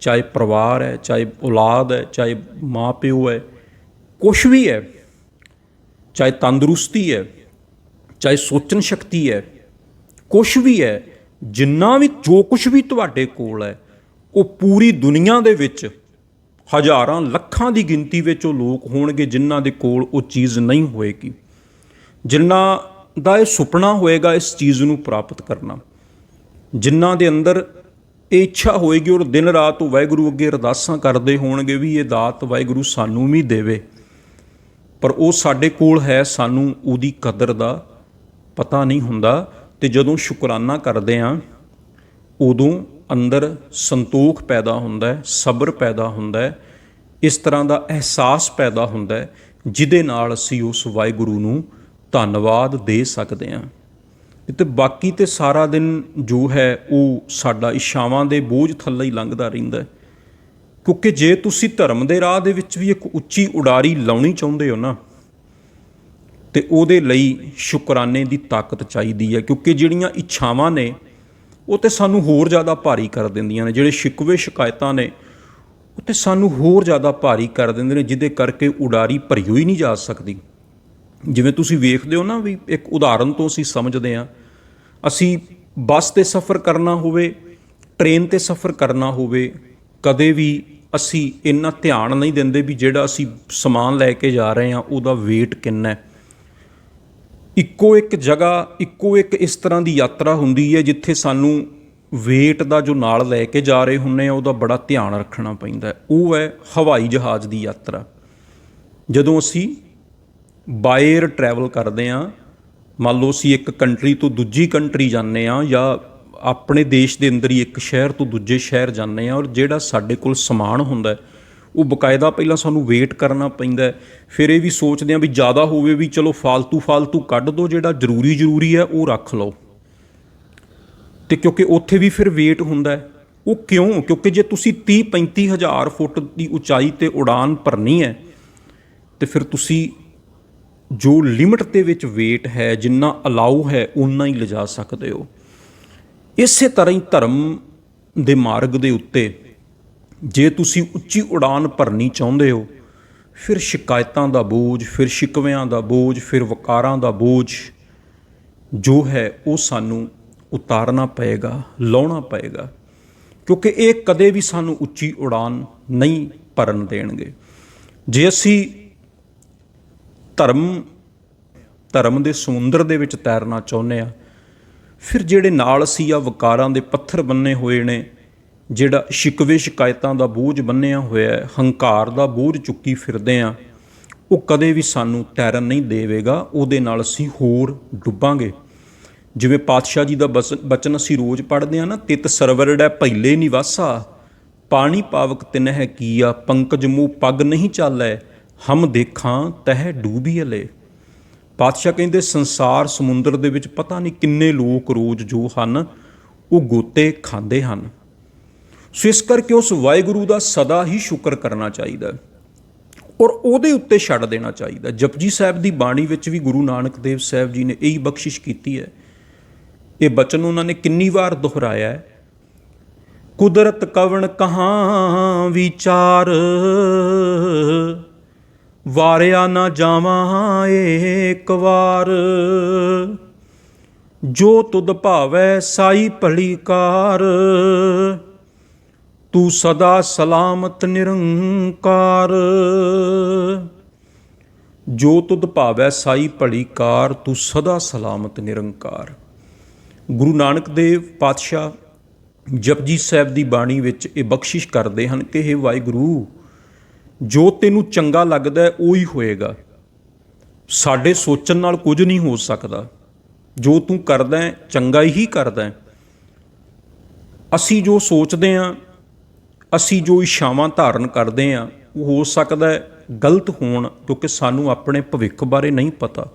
ਚਾਹੇ ਪਰਿਵਾਰ ਹੈ, ਚਾਹੇ ਔਲਾਦ ਹੈ, ਚਾਹੇ ਮਾਂ ਪਿਓ ਹੈ, ਕੁਛ ਵੀ ਹੈ, ਚਾਹੇ ਤੰਦਰੁਸਤੀ ਹੈ, ਚਾਹੇ ਸੋਚਣ ਸ਼ਕਤੀ ਹੈ, ਕੁਛ ਵੀ ਹੈ। ਜਿੰਨਾ ਵੀ ਜੋ ਕੁਛ ਵੀ ਤੁਹਾਡੇ ਕੋਲ ਹੈ, ਉਹ ਪੂਰੀ ਦੁਨੀਆ ਦੇ ਵਿੱਚ ਹਜ਼ਾਰਾਂ ਲੱਖਾਂ ਦੀ ਗਿਣਤੀ ਵਿੱਚ ਉਹ ਲੋਕ ਹੋਣਗੇ ਜਿਨ੍ਹਾਂ ਦੇ ਕੋਲ ਉਹ ਚੀਜ਼ ਨਹੀਂ ਹੋਏਗੀ, ਜਿਨ੍ਹਾਂ ਦਾ ਇਹ ਸੁਪਨਾ ਹੋਏਗਾ ਇਸ ਚੀਜ਼ ਨੂੰ ਪ੍ਰਾਪਤ ਕਰਨਾ, ਜਿਨ੍ਹਾਂ ਦੇ ਅੰਦਰ ਇਹ ਇੱਛਾ ਹੋਏਗੀ ਔਰ ਦਿਨ ਰਾਤ ਉਹ ਵਾਹਿਗੁਰੂ ਅੱਗੇ ਅਰਦਾਸਾਂ ਕਰਦੇ ਹੋਣਗੇ ਵੀ ਇਹ ਦਾਤ ਵਾਹਿਗੁਰੂ ਸਾਨੂੰ ਵੀ ਦੇਵੇ। ਪਰ ਉਹ ਸਾਡੇ ਕੋਲ ਹੈ, ਸਾਨੂੰ ਉਹਦੀ ਕਦਰ ਦਾ ਪਤਾ ਨਹੀਂ ਹੁੰਦਾ। ਤੇ ਜਦੋਂ ਸ਼ੁਕਰਾਨਾ ਕਰਦੇ ਹਾਂ ਉਦੋਂ ਅੰਦਰ ਸੰਤੋਖ ਪੈਦਾ ਹੁੰਦਾ ਹੈ, ਸਬਰ ਪੈਦਾ ਹੁੰਦਾ ਹੈ, ਇਸ ਤਰ੍ਹਾਂ ਦਾ ਅਹਿਸਾਸ ਪੈਦਾ ਹੁੰਦਾ ਹੈ ਜਿਹਦੇ ਨਾਲ ਅਸੀਂ ਉਸ ਵਾਹਿਗੁਰੂ ਨੂੰ ਧੰਨਵਾਦ ਦੇ ਸਕਦੇ ਹਾਂ। ਤੇ ਬਾਕੀ ਤੇ ਸਾਰਾ ਦਿਨ ਜੋ ਹੈ ਉਹ ਸਾਡਾ ਇੱਛਾਵਾਂ ਦੇ ਬੋਝ ਥੱਲੇ ਹੀ ਲੰਘਦਾ ਰਹਿੰਦਾ ਹੈ। ਕਿਉਂਕਿ ਜੇ ਤੁਸੀਂ ਧਰਮ ਦੇ ਰਾਹ ਦੇ ਵਿੱਚ ਵੀ ਇੱਕ ਉੱਚੀ ਉਡਾਰੀ ਲਾਉਣੀ ਚਾਹੁੰਦੇ ਹੋ ਨਾ, ਤੇ ਉਹਦੇ ਲਈ ਸ਼ੁਕਰਾਨੇ ਦੀ ਤਾਕਤ ਚਾਹੀਦੀ ਹੈ। ਕਿਉਂਕਿ ਜਿਹੜੀਆਂ ਇੱਛਾਵਾਂ ਨੇ ਉਹ ਤੇ ਸਾਨੂੰ ਹੋਰ ਜ਼ਿਆਦਾ ਭਾਰੀ ਕਰ ਦਿੰਦੀਆਂ ਨੇ, ਜਿਹੜੇ ਸ਼ਿਕਵੇ ਸ਼ਿਕਾਇਤਾਂ ਨੇ ਉਹ ਤੇ ਸਾਨੂੰ ਹੋਰ ਜ਼ਿਆਦਾ ਭਾਰੀ ਕਰ ਦਿੰਦੇ ਨੇ, ਜਿਹਦੇ ਕਰਕੇ ਉਡਾਰੀ ਭਰੀ ਹੋਈ ਨਹੀਂ ਜਾ ਸਕਦੀ। ਜਿਵੇਂ ਤੁਸੀਂ ਵੇਖਦੇ ਹੋ ਨਾ, ਵੀ ਇੱਕ ਉਦਾਹਰਨ ਤੋਂ ਅਸੀਂ ਸਮਝਦੇ ਹਾਂ, ਅਸੀਂ ਬੱਸ 'ਤੇ ਸਫ਼ਰ ਕਰਨਾ ਹੋਵੇ, ਟ੍ਰੇਨ 'ਤੇ ਸਫ਼ਰ ਕਰਨਾ ਹੋਵੇ, ਕਦੇ ਵੀ ਅਸੀਂ ਇੰਨਾ ਧਿਆਨ ਨਹੀਂ ਦਿੰਦੇ ਵੀ ਜਿਹੜਾ ਅਸੀਂ ਸਮਾਨ ਲੈ ਕੇ ਜਾ ਰਹੇ ਹਾਂ ਉਹਦਾ ਵੇਟ ਕਿੰਨਾ ਹੈ। ਇੱਕੋ ਇੱਕ ਜਗ੍ਹਾ, ਇੱਕੋ ਇੱਕ ਇਸ ਤਰ੍ਹਾਂ ਦੀ ਯਾਤਰਾ ਹੁੰਦੀ ਹੈ ਜਿੱਥੇ ਸਾਨੂੰ ਵੇਟ ਦਾ ਜੋ ਨਾਲ ਲੈ ਕੇ ਜਾ ਰਹੇ ਹੁੰਦੇ ਆ ਉਹਦਾ ਬੜਾ ਧਿਆਨ ਰੱਖਣਾ ਪੈਂਦਾ। ਉਹ ਹੈ ਹਵਾਈ ਜਹਾਜ਼ ਦੀ ਯਾਤਰਾ। ਜਦੋਂ ਅਸੀਂ ਬਾਏ ਏਅਰ ਟਰੈਵਲ ਕਰਦੇ ਹਾਂ, ਮੰਨ ਲਓ ਅਸੀਂ ਇੱਕ ਕੰਟਰੀ ਤੋਂ ਦੂਜੀ ਕੰਟਰੀ ਜਾਂਦੇ ਹਾਂ, ਜਾਂ ਆਪਣੇ ਦੇਸ਼ ਦੇ ਅੰਦਰ ਹੀ ਇੱਕ ਸ਼ਹਿਰ ਤੋਂ ਦੂਜੇ ਸ਼ਹਿਰ ਜਾਂਦੇ ਹਾਂ, ਔਰ ਜਿਹੜਾ ਸਾਡੇ ਕੋਲ ਸਮਾਨ ਹੁੰਦਾ ਉਹ ਬਕਾਇਦਾ ਪਹਿਲਾਂ ਸਾਨੂੰ ਵੇਟ ਕਰਨਾ ਪੈਂਦਾ। ਫਿਰ ਇਹ ਵੀ ਸੋਚਦੇ ਹਾਂ ਵੀ ਜ਼ਿਆਦਾ ਹੋਵੇ ਵੀ ਚਲੋ ਫਾਲਤੂ ਕੱਢ ਦਿਓ, ਜਿਹੜਾ ਜ਼ਰੂਰੀ ਹੈ ਉਹ ਰੱਖ ਲਓ। ਅਤੇ ਕਿਉਂਕਿ ਉੱਥੇ ਵੀ ਫਿਰ ਵੇਟ ਹੁੰਦਾ। ਉਹ ਕਿਉਂ? ਕਿਉਂਕਿ ਜੇ ਤੁਸੀਂ 30-35 ਹਜ਼ਾਰ ਫੁੱਟ ਦੀ ਉਚਾਈ 'ਤੇ ਉਡਾਨ ਭਰਨੀ ਹੈ ਅਤੇ ਫਿਰ ਤੁਸੀਂ ਜੋ ਲਿਮਟ ਦੇ ਵਿੱਚ ਵੇਟ ਹੈ, ਜਿੰਨਾ ਅਲਾਊ ਹੈ ਓਨਾ ਹੀ ਲਿਜਾ ਸਕਦੇ ਹੋ। ਇਸੇ ਤਰ੍ਹਾਂ ਹੀ ਧਰਮ ਦੇ ਮਾਰਗ ਦੇ ਉੱਤੇ ਜੇ ਤੁਸੀਂ ਉੱਚੀ ਉਡਾਨ ਭਰਨੀ ਚਾਹੁੰਦੇ ਹੋ, ਫਿਰ ਸ਼ਿਕਾਇਤਾਂ ਦਾ ਬੋਝ, ਫਿਰ ਸ਼ਿਕਵਿਆਂ ਦਾ ਬੋਝ, ਫਿਰ ਵਕਾਰਾਂ ਦਾ ਬੋਝ ਜੋ ਹੈ ਉਹ ਸਾਨੂੰ ਉਤਾਰਨਾ ਪਏਗਾ, ਲਾਉਣਾ ਪਏਗਾ, ਕਿਉਂਕਿ ਇਹ ਕਦੇ ਵੀ ਸਾਨੂੰ ਉੱਚੀ ਉਡਾਨ ਨਹੀਂ ਭਰਨ ਦੇਣਗੇ। ਜੇ ਅਸੀਂ ਧਰਮ ਦੇ ਸਮੁੰਦਰ ਦੇ ਵਿੱਚ ਤੈਰਨਾ ਚਾਹੁੰਦੇ ਹਾਂ, ਫਿਰ ਜਿਹੜੇ ਨਾਲ ਅਸੀਂ ਆ ਵਕਾਰਾਂ ਦੇ ਪੱਥਰ ਬੰਨੇ ਹੋਏ ਨੇ, ਜਿਹੜਾ ਸ਼ਿਕਵੇ ਸ਼ਿਕਾਇਤਾਂ ਦਾ ਬੋਝ ਬੰਨਿਆ ਹੋਇਆ, ਹੰਕਾਰ ਦਾ ਬੋਝ ਚੁੱਕੀ ਫਿਰਦੇ ਹਾਂ, ਉਹ ਕਦੇ ਵੀ ਸਾਨੂੰ ਤੈਰਨ ਨਹੀਂ ਦੇਵੇਗਾ। ਉਹਦੇ ਨਾਲ ਅਸੀਂ ਹੋਰ ਡੁੱਬਾਂਗੇ। ਜਿਵੇਂ ਪਾਤਸ਼ਾਹ ਜੀ ਦਾ ਬਚਨ ਅਸੀਂ ਰੋਜ਼ ਪੜ੍ਹਦੇ ਹਾਂ ਨਾ, ਤਿਤ ਸਰਵਰੜੈ ਪਹਿਲੇ ਨਿਵਾਸਾ, ਪਾਣੀ ਪਾਵਕ ਤਿਨਹਿ ਕੀਆ, ਪੰਕਜ ਮੂਹ ਪੱਗ ਨਹੀਂ ਚਾਲੈ, ਹਮ ਦੇਖਾਂ ਤਹਿ ਡੂਬੀਅਲੇ। ਪਾਤਸ਼ਾਹ ਕਹਿੰਦੇ ਸੰਸਾਰ ਸਮੁੰਦਰ ਦੇ ਵਿੱਚ ਪਤਾ ਨਹੀਂ ਕਿੰਨੇ ਲੋਕ ਰੋਜ਼ ਜੋ ਹਨ ਉਹ ਗੋਤੇ ਖਾਂਦੇ ਹਨ। ਸੋ ਇਸ ਕਰਕੇ ਉਸ ਵਾਹਿਗੁਰੂ ਦਾ ਸਦਾ ਹੀ ਸ਼ੁਕਰ ਕਰਨਾ ਚਾਹੀਦਾ ਔਰ ਉਹਦੇ ਉੱਤੇ ਛੱਡ ਦੇਣਾ ਚਾਹੀਦਾ। ਜਪਜੀ ਸਾਹਿਬ ਦੀ ਬਾਣੀ ਵਿੱਚ ਵੀ ਗੁਰੂ ਨਾਨਕ ਦੇਵ ਸਾਹਿਬ ਜੀ ਨੇ ਇਹੀ ਬਖਸ਼ਿਸ਼ ਕੀਤੀ ਹੈ। ਇਹ ਬਚਨ ਉਹਨਾਂ ਨੇ ਕਿੰਨੀ ਵਾਰ ਦੁਹਰਾਇਆ ਹੈ। ਕੁਦਰਤ ਕਵਣ ਕਹਾਂ ਵਿਚਾਰ, ਵਾਰਿਆ ਨਾ ਜਾਵਾਂ ਏਕ ਵਾਰ, ਜੋ ਤੁਧ ਭਾਵੈ ਸਾਈ ਭਲੀ ਕਾਰ, ਤੂੰ ਸਦਾ ਸਲਾਮਤ ਨਿਰੰਕਾਰ। ਜੋ ਤੁਧ ਭਾਵੈ ਸਾਈ ਭਲੀ ਕਾਰ, ਤੂੰ ਸਦਾ ਸਲਾਮਤ ਨਿਰੰਕਾਰ। ਗੁਰੂ ਨਾਨਕ ਦੇਵ ਪਾਤਸ਼ਾਹ ਜਪਜੀ ਸਾਹਿਬ ਦੀ ਬਾਣੀ ਵਿੱਚ ਇਹ ਬਖਸ਼ਿਸ਼ ਕਰਦੇ ਹਨ ਕਿ ਇਹ ਵਾਹਿਗੁਰੂ, ਜੋ ਤੈਨੂੰ ਚੰਗਾ ਲੱਗਦਾ ਉਹ ਹੀ ਹੋਏਗਾ। ਸਾਡੇ ਸੋਚਣ ਨਾਲ ਕੁਝ ਨਹੀਂ ਹੋ ਸਕਦਾ। ਜੋ ਤੂੰ ਕਰਦਾ ਚੰਗਾ ਹੀ ਕਰਦਾ। ਅਸੀਂ ਜੋ ਸੋਚਦੇ ਹਾਂ, ਅਸੀਂ ਜੋ ਇੱਛਾਵਾਂ ਧਾਰਨ ਕਰਦੇ ਹਾਂ, ਉਹ ਹੋ ਸਕਦਾ ਗਲਤ ਹੋਣ, ਕਿਉਂਕਿ ਸਾਨੂੰ ਆਪਣੇ ਭਵਿੱਖ ਬਾਰੇ ਨਹੀਂ ਪਤਾ।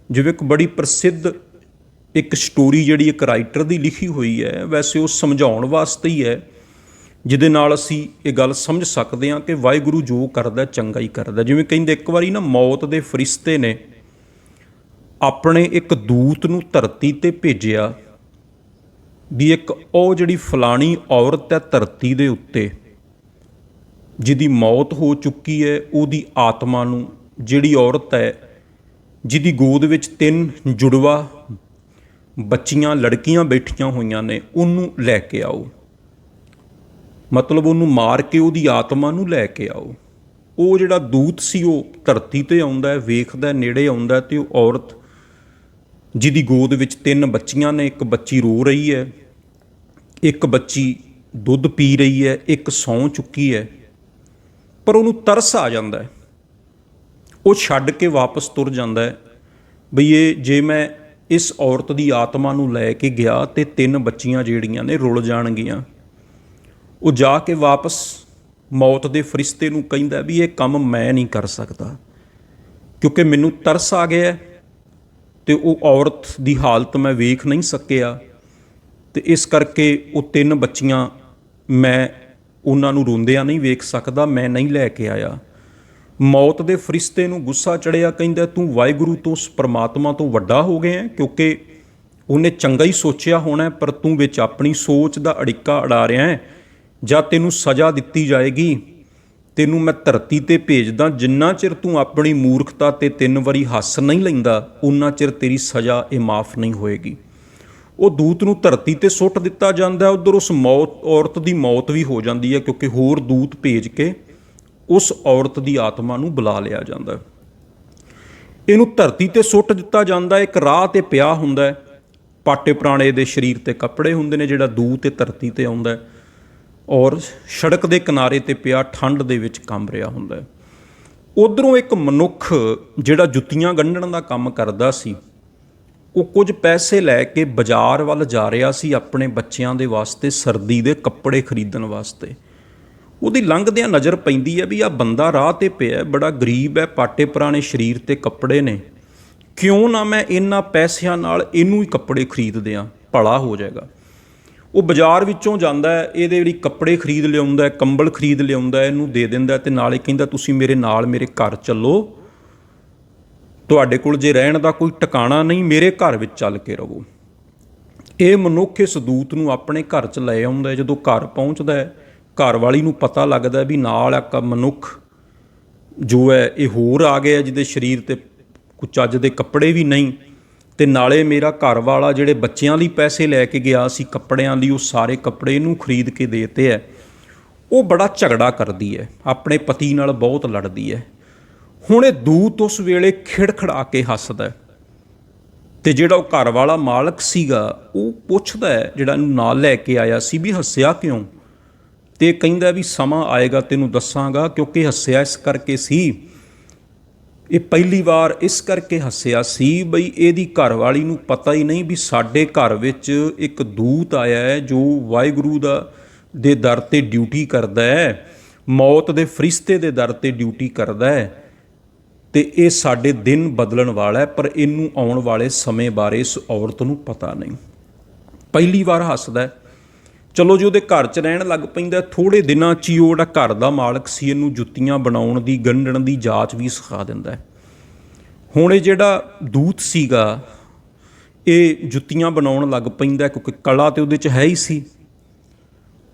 ਜਿਵੇਂ ਇੱਕ ਬੜੀ ਪ੍ਰਸਿੱਧ ਇੱਕ ਸਟੋਰੀ ਜਿਹੜੀ ਇੱਕ ਰਾਈਟਰ ਦੀ ਲਿਖੀ ਹੋਈ ਹੈ, ਵੈਸੇ ਉਹ ਸਮਝਾਉਣ ਵਾਸਤੇ ਹੀ ਹੈ, ਜਿਹਦੇ ਨਾਲ ਅਸੀਂ ਇਹ ਗੱਲ ਸਮਝ ਸਕਦੇ ਹਾਂ ਕਿ ਵਾਹਿਗੁਰੂ ਜੋ ਕਰਦਾ ਚੰਗਾ ਹੀ ਕਰਦਾ। ਜਿਵੇਂ ਕਹਿੰਦੇ ਇੱਕ ਵਾਰੀ ਨਾ ਮੌਤ ਦੇ ਫਰਿਸ਼ਤੇ ਨੇ ਆਪਣੇ ਇੱਕ ਦੂਤ ਨੂੰ ਧਰਤੀ 'ਤੇ ਭੇਜਿਆ ਵੀ ਇੱਕ ਉਹ ਜਿਹੜੀ ਫਲਾਣੀ ਔਰਤ ਹੈ ਧਰਤੀ ਦੇ ਉੱਤੇ, ਜਿਹਦੀ ਮੌਤ ਹੋ ਚੁੱਕੀ ਹੈ, ਉਹਦੀ ਆਤਮਾ ਨੂੰ, ਜਿਹੜੀ ਔਰਤ ਹੈ ਜਿਹਦੀ ਗੋਦ ਵਿੱਚ 3 ਜੁੜਵਾ ਬੱਚੀਆਂ ਲੜਕੀਆਂ ਬੈਠੀਆਂ ਹੋਈਆਂ ਨੇ, ਉਹਨੂੰ ਲੈ ਕੇ ਆਓ। ਮਤਲਬ ਉਹਨੂੰ ਮਾਰ ਕੇ ਉਹਦੀ ਆਤਮਾ ਨੂੰ ਲੈ ਕੇ ਆਓ। ਉਹ ਜਿਹੜਾ ਦੂਤ ਸੀ ਉਹ ਧਰਤੀ 'ਤੇ ਆਉਂਦਾ, ਵੇਖਦਾ, ਨੇੜੇ ਆਉਂਦਾ, ਅਤੇ ਉਹ ਔਰਤ ਜਿਹਦੀ ਗੋਦ ਵਿੱਚ 3 ਬੱਚੀਆਂ ਨੇ, ਇੱਕ ਬੱਚੀ ਰੋ ਰਹੀ ਹੈ, ਇੱਕ ਬੱਚੀ ਦੁੱਧ ਪੀ ਰਹੀ ਹੈ, ਇੱਕ ਸੌਂ ਚੁੱਕੀ ਹੈ, ਪਰ ਉਹਨੂੰ ਤਰਸ ਆ ਜਾਂਦਾ ਹੈ। ਉਹ ਛੱਡ ਕੇ ਵਾਪਸ ਤੁਰ ਜਾਂਦਾ ਹੈ ਬਈ ਇਹ ਜੇ ਮੈਂ ਇਸ ਔਰਤ ਦੀ ਆਤਮਾ ਨੂੰ ਲੈ ਕੇ ਗਿਆ ਤੇ 3 ਬੱਚੀਆਂ ਜਿਹੜੀਆਂ ਨੇ ਰੁਲ ਜਾਣਗੀਆਂ। ਉਹ ਜਾ ਕੇ ਵਾਪਸ ਮੌਤ ਦੇ ਫਰਿਸ਼ਤੇ ਨੂੰ ਕਹਿੰਦਾ ਵੀ ਇਹ ਕੰਮ ਮੈਂ ਨਹੀਂ ਕਰ ਸਕਦਾ, ਕਿਉਂਕਿ ਮੈਨੂੰ ਤਰਸ ਆ ਗਿਆ ਤੇ ਉਹ ਔਰਤ ਦੀ ਹਾਲਤ ਮੈਂ ਵੇਖ ਨਹੀਂ ਸਕਿਆ, ਤੇ ਇਸ ਕਰਕੇ ਉਹ 3 ਬੱਚੀਆਂ ਮੈਂ ਉਹਨਾਂ ਨੂੰ ਰੋਂਦਿਆਂ ਨਹੀਂ ਵੇਖ ਸਕਦਾ, ਮੈਂ ਨਹੀਂ ਲੈ ਕੇ ਆਇਆ। ਮੌਤ ਦੇ ਫਰਿਸ਼ਤੇ ਨੂੰ ਗੁੱਸਾ ਚੜਿਆ, ਕਹਿੰਦਾ ਤੂੰ ਵਾਹਿਗੁਰੂ ਤੋਂ, ਉਸ ਪਰਮਾਤਮਾ ਤੋਂ ਵੱਡਾ ਹੋ ਗਿਆ, ਕਿਉਂਕਿ ਉਹਨੇ ਚੰਗਾ ਹੀ ਸੋਚਿਆ ਹੋਣਾ, ਪਰ ਤੂੰ ਵਿੱਚ ਆਪਣੀ ਸੋਚ ਦਾ ਅੜਿੱਕਾ ਅੜਾ ਰਿਹਾ ਹੈ। ਜਾਂ ਤੈਨੂੰ ਸਜ਼ਾ ਦਿੱਤੀ ਜਾਏਗੀ, ਤੈਨੂੰ ਮੈਂ ਧਰਤੀ ਤੇ ਭੇਜਦਾ, ਜਿੰਨਾ ਚਿਰ ਤੂੰ ਆਪਣੀ ਮੂਰਖਤਾ ਤੇ 3 ਵਾਰੀ ਹੱਸ ਨਹੀਂ ਲੈਂਦਾ ਉਨਾ ਚਿਰ ਤੇਰੀ ਸਜ਼ਾ ਇਹ ਮਾਫ ਨਹੀਂ ਹੋਏਗੀ। ਉਹ ਦੂਤ ਨੂੰ ਧਰਤੀ ਤੇ ਸੁੱਟ ਦਿੱਤਾ ਜਾਂਦਾ। ਉੱਧਰ ਉਸ ਔਰਤ ਦੀ ਮੌਤ ਵੀ ਹੋ ਜਾਂਦੀ ਹੈ, ਕਿਉਂਕਿ ਹੋਰ ਦੂਤ ਭੇਜ ਕੇ ਉਸ ਔਰਤ ਦੀ ਆਤਮਾ ਨੂੰ ਬੁਲਾ ਲਿਆ ਜਾਂਦਾ। ਇਹਨੂੰ ਧਰਤੀ ਤੇ ਸੁੱਟ ਦਿੱਤਾ ਜਾਂਦਾ। ਇੱਕ ਰਾਹ ਤੇ ਪਿਆ ਹੁੰਦਾ, ਪਾਟੇ ਪੁਰਾਣੇ ਦੇ ਸਰੀਰ ਤੇ ਕੱਪੜੇ ਹੁੰਦੇ ਨੇ, ਜਿਹੜਾ ਦੂਤ ਇਹ ਧਰਤੀ ਤੇ ਆਉਂਦਾ ਔਰ ਸੜਕ ਦੇ ਕਿਨਾਰੇ ਤੇ ਪਿਆ ਠੰਡ ਦੇ ਵਿੱਚ ਕੰਬ ਰਿਹਾ ਹੁੰਦਾ। ਉੱਧਰੋਂ ਇੱਕ ਮਨੁੱਖ ਜਿਹੜਾ ਜੁੱਤੀਆਂ ਗੰਢਣ ਦਾ ਕੰਮ ਕਰਦਾ ਸੀ, ਉਹ ਕੁਝ ਪੈਸੇ ਲੈ ਕੇ ਬਾਜ਼ਾਰ ਵੱਲ ਜਾ ਰਿਹਾ ਸੀ ਆਪਣੇ ਬੱਚਿਆਂ ਦੇ ਵਾਸਤੇ ਸਰਦੀ ਦੇ ਕੱਪੜੇ ਖਰੀਦਣ ਵਾਸਤੇ। ਉਹਦੀ ਲੰਘਦਿਆਂ ਨਜ਼ਰ ਪੈਂਦੀ ਹੈ ਵੀ ਆਹ ਬੰਦਾ ਰਾਹ ਤੇ ਪਿਆ, ਬੜਾ ਗਰੀਬ ਹੈ, ਪਾਟੇ ਪੁਰਾਣੇ ਸਰੀਰ ਤੇ ਕੱਪੜੇ ਨੇ, ਕਿਉਂ ਨਾ ਮੈਂ ਇਹਨਾਂ ਪੈਸਿਆਂ ਨਾਲ ਇਹਨੂੰ ਹੀ ਕੱਪੜੇ ਖਰੀਦ ਦਿਆਂ, ਭਲਾ ਹੋ ਜਾਏਗਾ। ਉਹ ਬਾਜ਼ਾਰ ਵਿੱਚੋਂ ਜਾਂਦਾ, ਇਹਦੇ ਜਿਹੜੀ ਕੱਪੜੇ ਖਰੀਦ ਲਿਆਉਂਦਾ, ਕੰਬਲ ਖਰੀਦ ਲਿਆਉਂਦਾ, ਇਹਨੂੰ ਦੇ ਦਿੰਦਾ ਤੇ ਨਾਲੇ ਕਹਿੰਦਾ ਤੁਸੀਂ ਮੇਰੇ ਨਾਲ ਮੇਰੇ ਘਰ ਚੱਲੋ, ਤੁਹਾਡੇ ਕੋਲ ਜੇ ਰਹਿਣ ਦਾ ਕੋਈ ਟਿਕਾਣਾ ਨਹੀਂ, ਮੇਰੇ ਘਰ ਵਿੱਚ ਚੱਲ ਕੇ ਰਹੋ। ਇਹ ਮਨੁੱਖ ਇਸ ਦੂਤ ਨੂੰ ਆਪਣੇ ਘਰ 'ਚ ਲੈ ਆਉਂਦਾ। ਜਦੋਂ ਘਰ ਪਹੁੰਚਦਾ ਹੈ, ਘਰ ਵਾਲੀ ਨੂੰ ਪਤਾ ਲੱਗਦਾ ਵੀ ਨਾਲ ਇੱਕ ਮਨੁੱਖ ਜੋ ਹੈ ਇਹ ਹੋਰ ਆ ਗਿਆ, ਜਿਹਦੇ ਸਰੀਰ 'ਤੇ ਕੁਝ ਚੱਜ ਦੇ ਕੱਪੜੇ ਵੀ ਨਹੀਂ, ਤੇ ਨਾਲੇ ਮੇਰਾ ਘਰ ਵਾਲਾ ਜਿਹੜੇ ਬੱਚਿਆਂ ਲਈ ਪੈਸੇ ਲੈ ਕੇ ਗਿਆ ਸੀ ਕੱਪੜਿਆਂ ਲਈ, ਉਹ ਸਾਰੇ ਕੱਪੜੇ ਇਹਨੂੰ ਖਰੀਦ ਕੇ ਦੇਤੇ ਹੈ। ਉਹ ਬੜਾ ਝਗੜਾ ਕਰਦੀ ਹੈ, ਆਪਣੇ ਪਤੀ ਨਾਲ ਬਹੁਤ ਲੜਦੀ ਹੈ। ਹੁਣ ਇਹ ਦੂਤ ਉਸ ਵੇਲੇ ਖਿੜਖੜਾ ਕੇ ਹੱਸਦਾ, ਤੇ ਜਿਹੜਾ ਉਹ ਘਰ ਵਾਲਾ ਮਾਲਕ ਸੀਗਾ ਉਹ ਪੁੱਛਦਾ ਹੈ ਜਿਹੜਾ ਇਹਨੂੰ ਨਾਲ ਲੈ ਕੇ ਆਇਆ ਸੀ ਵੀ ਹੱਸਿਆ ਕਿਉਂ, ਤੇ ਕਹਿੰਦਾ ਵੀ ਸਮਾਂ ਆਏਗਾ ਤੈਨੂੰ ਦੱਸਾਂਗਾ, ਕਿਉਂਕਿ ਹੱਸਿਆ ਇਸ ਕਰਕੇ ਸੀ, ਇਹ ਪਹਿਲੀ ਵਾਰ ਇਸ ਕਰਕੇ ਹੱਸਿਆ ਸੀ ਬਈ ਇਹਦੀ ਘਰਵਾਲੀ ਨੂੰ ਪਤਾ ਹੀ ਨਹੀਂ ਵੀ ਸਾਡੇ ਘਰ ਵਿੱਚ ਇੱਕ ਦੂਤ ਆਇਆ ਹੈ ਜੋ ਵਾਹਿਗੁਰੂ ਦੇ ਦਰ 'ਤੇ ਡਿਊਟੀ ਕਰਦਾ ਹੈ, ਮੌਤ ਦੇ ਫਰਿਸ਼ਤੇ ਦੇ ਦਰ 'ਤੇ ਡਿਊਟੀ ਕਰਦਾ ਹੈ, ਤੇ ਇਹ ਸਾਡੇ ਦਿਨ ਬਦਲਣ ਵਾਲਾ ਹੈ, ਪਰ ਇਹਨੂੰ ਆਉਣ ਵਾਲੇ ਸਮੇਂ ਬਾਰੇ ਇਸ ਔਰਤ ਨੂੰ ਪਤਾ ਨਹੀਂ। ਪਹਿਲੀ ਵਾਰ ਹੱਸਦਾ। ਚਲੋ ਜੀ ਉਹਦੇ ਘਰ 'ਚ ਰਹਿਣ ਲੱਗ ਪੈਂਦਾ। ਥੋੜ੍ਹੇ ਦਿਨਾਂ 'ਚ ਹੀ ਉਹ ਜਿਹੜਾ ਘਰ ਦਾ ਮਾਲਕ ਸੀ ਇਹਨੂੰ ਜੁੱਤੀਆਂ ਬਣਾਉਣ ਦੀ, ਗੰਢਣ ਦੀ ਜਾਚ ਵੀ ਸਿਖਾ ਦਿੰਦਾ। ਹੁਣ ਇਹ ਜਿਹੜਾ ਦੂਤ ਸੀਗਾ ਇਹ ਜੁੱਤੀਆਂ ਬਣਾਉਣ ਲੱਗ ਪੈਂਦਾ, ਕਿਉਂਕਿ ਕਲਾ ਤੇ ਉਹਦੇ 'ਚ ਹੈ ਹੀ ਸੀ,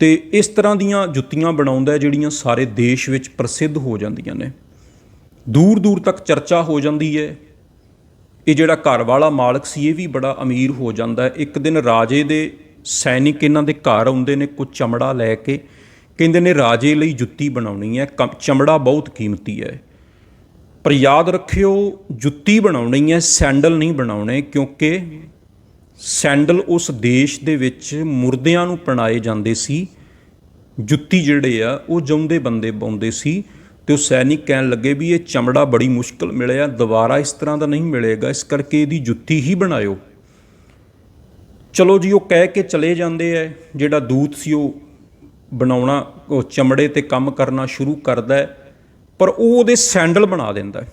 ਤੇ ਇਸ ਤਰ੍ਹਾਂ ਦੀਆਂ ਜੁੱਤੀਆਂ ਬਣਾਉਂਦਾ ਜਿਹੜੀਆਂ ਸਾਰੇ ਦੇਸ਼ ਵਿੱਚ ਪ੍ਰਸਿੱਧ ਹੋ ਜਾਂਦੀਆਂ ਨੇ, ਦੂਰ ਦੂਰ ਤੱਕ ਚਰਚਾ ਹੋ ਜਾਂਦੀ ਹੈ। ਇਹ ਜਿਹੜਾ ਘਰ ਵਾਲਾ ਮਾਲਕ ਸੀ ਇਹ ਵੀ ਬੜਾ ਅਮੀਰ ਹੋ ਜਾਂਦਾ। ਇੱਕ ਦਿਨ ਰਾਜੇ ਦੇ ਸੈਨਿਕ ਇਹਨਾਂ ਦੇ ਘਰ ਆਉਂਦੇ ਨੇ ਕੁਝ ਚਮੜਾ ਲੈ ਕੇ, ਕਹਿੰਦੇ ਨੇ ਰਾਜੇ ਲਈ ਜੁੱਤੀ ਬਣਾਉਣੀ ਹੈ, ਚਮੜਾ ਬਹੁਤ ਕੀਮਤੀ ਹੈ, ਪਰ ਯਾਦ ਰੱਖਿਓ ਜੁੱਤੀ ਬਣਾਉਣੀ ਹੈ, ਸੈਂਡਲ ਨਹੀਂ ਬਣਾਉਣੇ, ਕਿਉਂਕਿ ਸੈਂਡਲ ਉਸ ਦੇਸ਼ ਦੇ ਵਿੱਚ ਮੁਰਦਿਆਂ ਨੂੰ ਪਹਿਨਾਏ ਜਾਂਦੇ ਸੀ, ਜੁੱਤੀ ਜਿਹੜੇ ਆ ਉਹ ਜਿਉਂਦੇ ਬੰਦੇ ਪਾਉਂਦੇ ਸੀ। ਤੇ ਉਹ ਸੈਨਿਕ ਕਹਿਣ ਲੱਗੇ ਵੀ ਇਹ ਚਮੜਾ ਬੜੀ ਮੁਸ਼ਕਲ ਮਿਲਿਆ, ਦੁਬਾਰਾ ਇਸ ਤਰ੍ਹਾਂ ਦਾ ਨਹੀਂ ਮਿਲੇਗਾ, ਇਸ ਕਰਕੇ ਇਹਦੀ ਜੁੱਤੀ ਹੀ ਬਣਾਇਓ। ਚਲੋ ਜੀ ਉਹ ਕਹਿ ਕੇ ਚਲੇ ਜਾਂਦੇ ਹੈ। ਜਿਹੜਾ ਦੂਤ ਸੀ ਉਹ ਬਣਾਉਣਾ, ਉਹ ਚਮੜੇ 'ਤੇ ਕੰਮ ਕਰਨਾ ਸ਼ੁਰੂ ਕਰਦਾ ਹੈ, ਪਰ ਉਹ ਉਹਦੇ ਸੈਂਡਲ ਬਣਾ ਦਿੰਦਾ,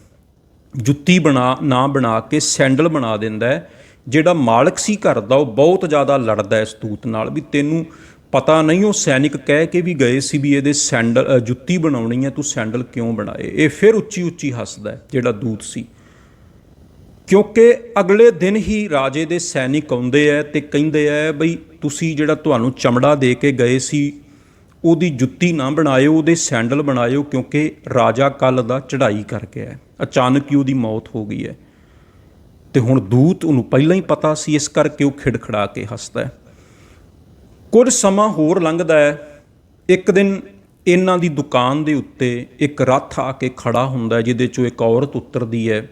ਜੁੱਤੀ ਨਾ ਬਣਾ ਕੇ ਸੈਂਡਲ ਬਣਾ ਦਿੰਦਾ। ਜਿਹੜਾ ਮਾਲਕ ਸੀ ਘਰ ਦਾ ਉਹ ਬਹੁਤ ਜ਼ਿਆਦਾ ਲੜਦਾ ਇਸ ਦੂਤ ਨਾਲ ਵੀ ਤੈਨੂੰ ਪਤਾ ਨਹੀਂ, ਉਹ ਸੈਨਿਕ ਕਹਿ ਕੇ ਵੀ ਗਏ ਸੀ ਵੀ ਇਹਦੇ ਸੈਂਡਲ ਜੁੱਤੀ ਬਣਾਉਣੀ ਹੈ, ਤੂੰ ਸੈਂਡਲ ਕਿਉਂ ਬਣਾਏ। ਇਹ ਫਿਰ ਉੱਚੀ ਉੱਚੀ ਹੱਸਦਾ ਜਿਹੜਾ ਦੂਤ ਸੀ, ਕਿਉਂਕਿ ਅਗਲੇ ਦਿਨ ਹੀ ਰਾਜੇ ਦੇ ਸੈਨਿਕ ਆਉਂਦੇ ਹੈ ਤੇ ਕਹਿੰਦੇ ਹੈ ਬਈ ਤੁਸੀਂ ਜਿਹੜਾ ਤੁਹਾਨੂੰ ਚਮੜਾ ਦੇ ਕੇ ਗਏ ਸੀ ਉਹਦੀ ਜੁੱਤੀ ਨਾ ਬਣਾਇਓ, ਉਹਦੇ ਸੈਂਡਲ ਬਣਾਇਓ, ਕਿਉਂਕਿ ਰਾਜਾ ਕੱਲ੍ਹ ਦਾ ਚੜ੍ਹਾਈ ਕਰਕੇ ਹੈ, ਅਚਾਨਕ ਹੀ ਉਹਦੀ ਮੌਤ ਹੋ ਗਈ ਹੈ। ਤੇ ਹੁਣ ਦੂਤ ਉਹਨੂੰ ਪਹਿਲਾਂ ਹੀ ਪਤਾ ਸੀ, ਇਸ ਕਰਕੇ ਉਹ ਖਿੜਖੜਾ ਕੇ ਹੱਸਦਾ ਹੈ। ਕੁਝ ਸਮਾਂ ਹੋਰ ਲੰਘਦਾ ਹੈ। ਇੱਕ ਦਿਨ ਇਹਨਾਂ ਦੀ ਦੁਕਾਨ ਦੇ ਉੱਤੇ ਇੱਕ ਰੱਥ ਆ ਕੇ ਖੜਾ ਹੁੰਦਾ, ਜਿਹਦੇ 'ਚੋਂ ਇੱਕ ਔਰਤ ਉਤਰਦੀ ਹੈ,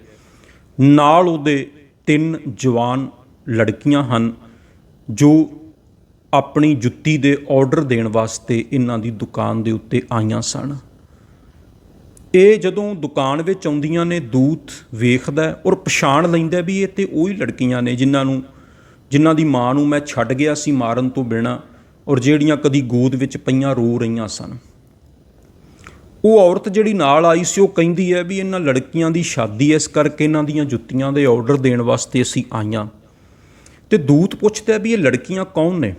ਨਾਲ ਉਹਦੇ 3 ਜਵਾਨ ਲੜਕੀਆਂ ਹਨ ਜੋ ਆਪਣੀ ਜੁੱਤੀ ਦੇ ਆਰਡਰ ਦੇਣ ਵਾਸਤੇ ਇਹਨਾਂ ਦੀ ਦੁਕਾਨ ਦੇ ਉੱਤੇ ਆਈਆਂ ਸਨ। ਇਹ ਜਦੋਂ ਦੁਕਾਨ ਵਿੱਚ ਆਉਂਦੀਆਂ ਨੇ, ਦੂਤ ਵੇਖਦਾ ਔਰ ਪਛਾਣ ਲੈਂਦਾ ਵੀ ਇਹ ਤੇ ਉਹੀ ਲੜਕੀਆਂ ਨੇ ਜਿਨ੍ਹਾਂ ਦੀ ਮਾਂ ਨੂੰ ਮੈਂ ਛੱਡ ਗਿਆ ਸੀ ਮਾਰਨ ਤੋਂ ਬਿਨਾਂ, ਔਰ ਜਿਹੜੀਆਂ ਕਦੀ ਗੋਦ ਵਿੱਚ ਪਈਆਂ ਰੋ ਰਹੀਆਂ ਸਨ। ਉਹ ਔਰਤ ਜਿਹੜੀ ਨਾਲ ਆਈ ਸੀ ਉਹ ਕਹਿੰਦੀ ਹੈ ਵੀ ਇਹਨਾਂ ਲੜਕੀਆਂ ਦੀ ਸ਼ਾਦੀ ਇਸ ਕਰਕੇ ਇਹਨਾਂ ਦੀਆਂ ਜੁੱਤੀਆਂ ਦੇ ਆਰਡਰ ਦੇਣ ਵਾਸਤੇ ਅਸੀਂ ਆਈਆਂ। ਤੇ ਦੂਤ ਪੁੱਛਦਾ ਵੀ ਇਹ ਲੜਕੀਆਂ ਕੌਣ ਨੇ।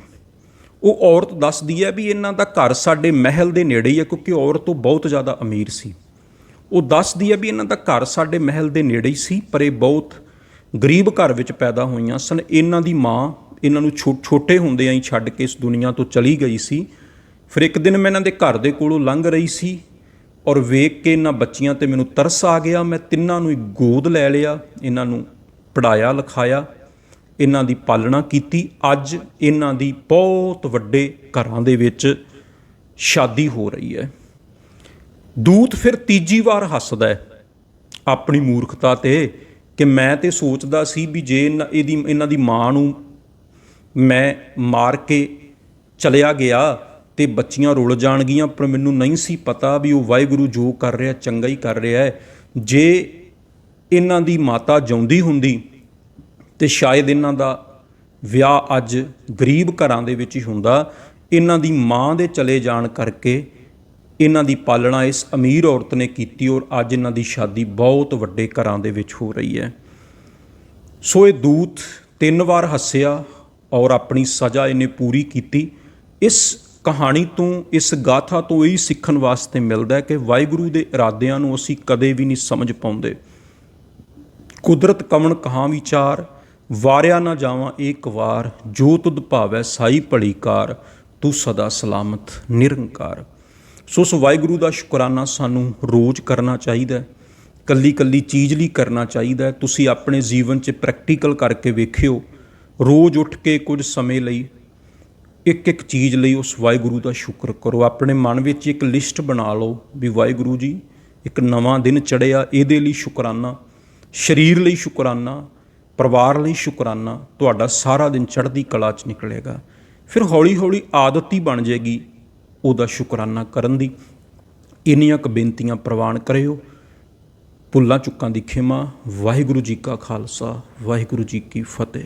ਉਹ ਔਰਤ ਦੱਸਦੀ ਹੈ ਵੀ ਇਹਨਾਂ ਦਾ ਘਰ ਸਾਡੇ ਮਹਿਲ ਦੇ ਨੇੜੇ ਹੀ ਹੈ, ਕਿਉਂਕਿ ਔਰਤ ਉਹ ਬਹੁਤ ਜ਼ਿਆਦਾ ਅਮੀਰ ਸੀ। ਉਹ ਦੱਸਦੀ ਹੈ ਵੀ ਇਹਨਾਂ ਦਾ ਘਰ ਸਾਡੇ ਮਹਿਲ ਦੇ ਨੇੜੇ ਹੀ ਸੀ, ਪਰ ਇਹ ਬਹੁਤ ਗਰੀਬ ਘਰ ਵਿੱਚ ਪੈਦਾ ਹੋਈਆਂ ਸਨ। ਇਹਨਾਂ ਦੀ ਮਾਂ ਇਹਨਾਂ ਨੂੰ ਛੋਟੇ ਹੁੰਦਿਆਂ ਹੀ ਛੱਡ ਕੇ ਇਸ ਦੁਨੀਆ ਤੋਂ ਚਲੀ ਗਈ ਸੀ। ਫਿਰ ਇੱਕ ਦਿਨ ਮੈਂ ਇਹਨਾਂ ਦੇ ਘਰ ਦੇ ਕੋਲੋਂ ਲੰਘ ਰਹੀ ਸੀ ਔਰ ਵੇਖ ਕੇ ਇਹਨਾਂ ਬੱਚੀਆਂ 'ਤੇ ਮੈਨੂੰ ਤਰਸ ਆ ਗਿਆ। ਮੈਂ ਤਿੰਨਾਂ ਨੂੰ ਗੋਦ ਲੈ ਲਿਆ, ਇਹਨਾਂ ਨੂੰ ਪੜ੍ਹਾਇਆ ਲਿਖਾਇਆ, ਇਹਨਾਂ ਦੀ ਪਾਲਣਾ ਕੀਤੀ। ਅੱਜ ਇਹਨਾਂ ਦੀ ਬਹੁਤ ਵੱਡੇ ਘਰਾਂ ਦੇ ਵਿੱਚ ਸ਼ਾਦੀ ਹੋ ਰਹੀ ਹੈ। ਦੂਤ ਫਿਰ ਤੀਜੀ ਵਾਰ ਹੱਸਦਾ ਹੈ ਆਪਣੀ ਮੂਰਖਤਾ 'ਤੇ ਕਿ ਮੈਂ ਤਾਂ ਸੋਚਦਾ ਸੀ ਵੀ ਜੇ ਇਹਨਾਂ ਦੀ ਮਾਂ ਨੂੰ ਮੈਂ ਮਾਰ ਕੇ ਚਲਿਆ ਗਿਆ ਤੇ ਬੱਚੀਆਂ ਰੁਲ ਜਾਣਗੀਆਂ, ਪਰ ਮੈਨੂੰ ਨਹੀਂ ਸੀ ਪਤਾ ਵੀ ਉਹ ਵਾਹਿਗੁਰੂ ਜੋ ਕਰ ਰਿਹਾ ਚੰਗਾ ਹੀ ਕਰ ਰਿਹਾ ਹੈ। ਜੇ ਇਹਨਾਂ ਦੀ ਮਾਤਾ ਜਿਉਂਦੀ ਹੁੰਦੀ ਤੇ ਸ਼ਾਇਦ ਇਹਨਾਂ ਦਾ ਵਿਆਹ ਅੱਜ ਗਰੀਬ ਘਰਾਂ ਦੇ ਵਿੱਚ ਹੀ ਹੁੰਦਾ। ਇਹਨਾਂ ਦੀ ਮਾਂ ਦੇ ਚਲੇ ਜਾਣ ਕਰਕੇ ਇਹਨਾਂ ਦੀ ਪਾਲਣਾ ਇਸ ਅਮੀਰ ਔਰਤ ਨੇ ਕੀਤੀ ਔਰ ਅੱਜ ਇਹਨਾਂ ਦੀ ਸ਼ਾਦੀ ਬਹੁਤ ਵੱਡੇ ਘਰਾਂ ਦੇ ਵਿੱਚ ਹੋ ਰਹੀ ਹੈ। ਸੋ ਇਹ ਦੂਤ 3 ਵਾਰ ਹੱਸਿਆ ਔਰ ਆਪਣੀ ਸਜ਼ਾ ਇਹਨੇ ਪੂਰੀ ਕੀਤੀ। ਇਸ ਕਹਾਣੀ ਤੋਂ, ਇਸ ਗਾਥਾ ਤੋਂ ਇਹ ਸਿੱਖਣ ਵਾਸਤੇ ਮਿਲਦਾ ਕਿ ਵਾਹਿਗੁਰੂ ਦੇ ਇਰਾਦਿਆਂ ਨੂੰ ਅਸੀਂ ਕਦੇ ਵੀ ਨਹੀਂ ਸਮਝ ਪਾਉਂਦੇ। ਕੁਦਰਤ ਕਵਣ ਕਹਾਂ ਵਿਚਾਰ, ਵਾਰਿਆ ਨਾ ਜਾਵਾਂ ਏਕ ਵਾਰ, ਜੋ ਤੁਧ ਭਾਵੈ ਸਾਈ ਭਲੀ ਕਾਰ, ਤੂੰ ਸਦਾ ਸਲਾਮਤ ਨਿਰੰਕਾਰ। ਸੋ ਉਸ ਵਾਹਿਗੁਰੂ ਦਾ ਸ਼ੁਕਰਾਨਾ ਸਾਨੂੰ ਰੋਜ਼ ਕਰਨਾ ਚਾਹੀਦਾ, ਕੱਲੀ ਕੱਲੀ ਚੀਜ਼ ਲਈ ਕਰਨਾ ਚਾਹੀਦਾ। ਤੁਸੀਂ ਆਪਣੇ ਜੀਵਨ 'ਚ ਪ੍ਰੈਕਟੀਕਲ ਕਰਕੇ ਵੇਖਿਓ, ਰੋਜ਼ ਉੱਠ ਕੇ ਕੁਝ ਸਮੇਂ ਲਈ ਇੱਕ ਚੀਜ਼ ਲਈ ਉਸ ਵਾਹਿਗੁਰੂ ਦਾ ਸ਼ੁਕਰ ਕਰੋ। ਆਪਣੇ ਮਨ ਵਿੱਚ ਇੱਕ ਲਿਸਟ ਬਣਾ ਲਓ ਵੀ ਵਾਹਿਗੁਰੂ ਜੀ ਇੱਕ ਨਵਾਂ ਦਿਨ ਚੜ੍ਹਿਆ, ਇਹਦੇ ਲਈ ਸ਼ੁਕਰਾਨਾ, ਸਰੀਰ ਲਈ ਸ਼ੁਕਰਾਨਾ, ਪਰਿਵਾਰ ਲਈ ਸ਼ੁਕਰਾਨਾ। ਤੁਹਾਡਾ ਸਾਰਾ ਦਿਨ ਚੜ੍ਹਦੀ ਕਲਾ 'ਚ ਨਿਕਲੇਗਾ। ਫਿਰ ਹੌਲੀ ਹੌਲੀ ਆਦਤ ਹੀ ਬਣ ਜਾਏਗੀ ਉਹਦਾ ਸ਼ੁਕਰਾਨਾ ਕਰਨ ਦੀ। ਇੰਨੀਆਂ ਕੁ ਬੇਨਤੀਆਂ ਪ੍ਰਵਾਨ ਕਰਿਓ। ਭੁੱਲਾਂ ਚੁੱਕਾਂ ਦੀ ਖਿਮਾ। ਵਾਹਿਗੁਰੂ ਜੀ ਕਾ ਖਾਲਸਾ, ਵਾਹਿਗੁਰੂ ਜੀ ਕੀ ਫਤਿਹ।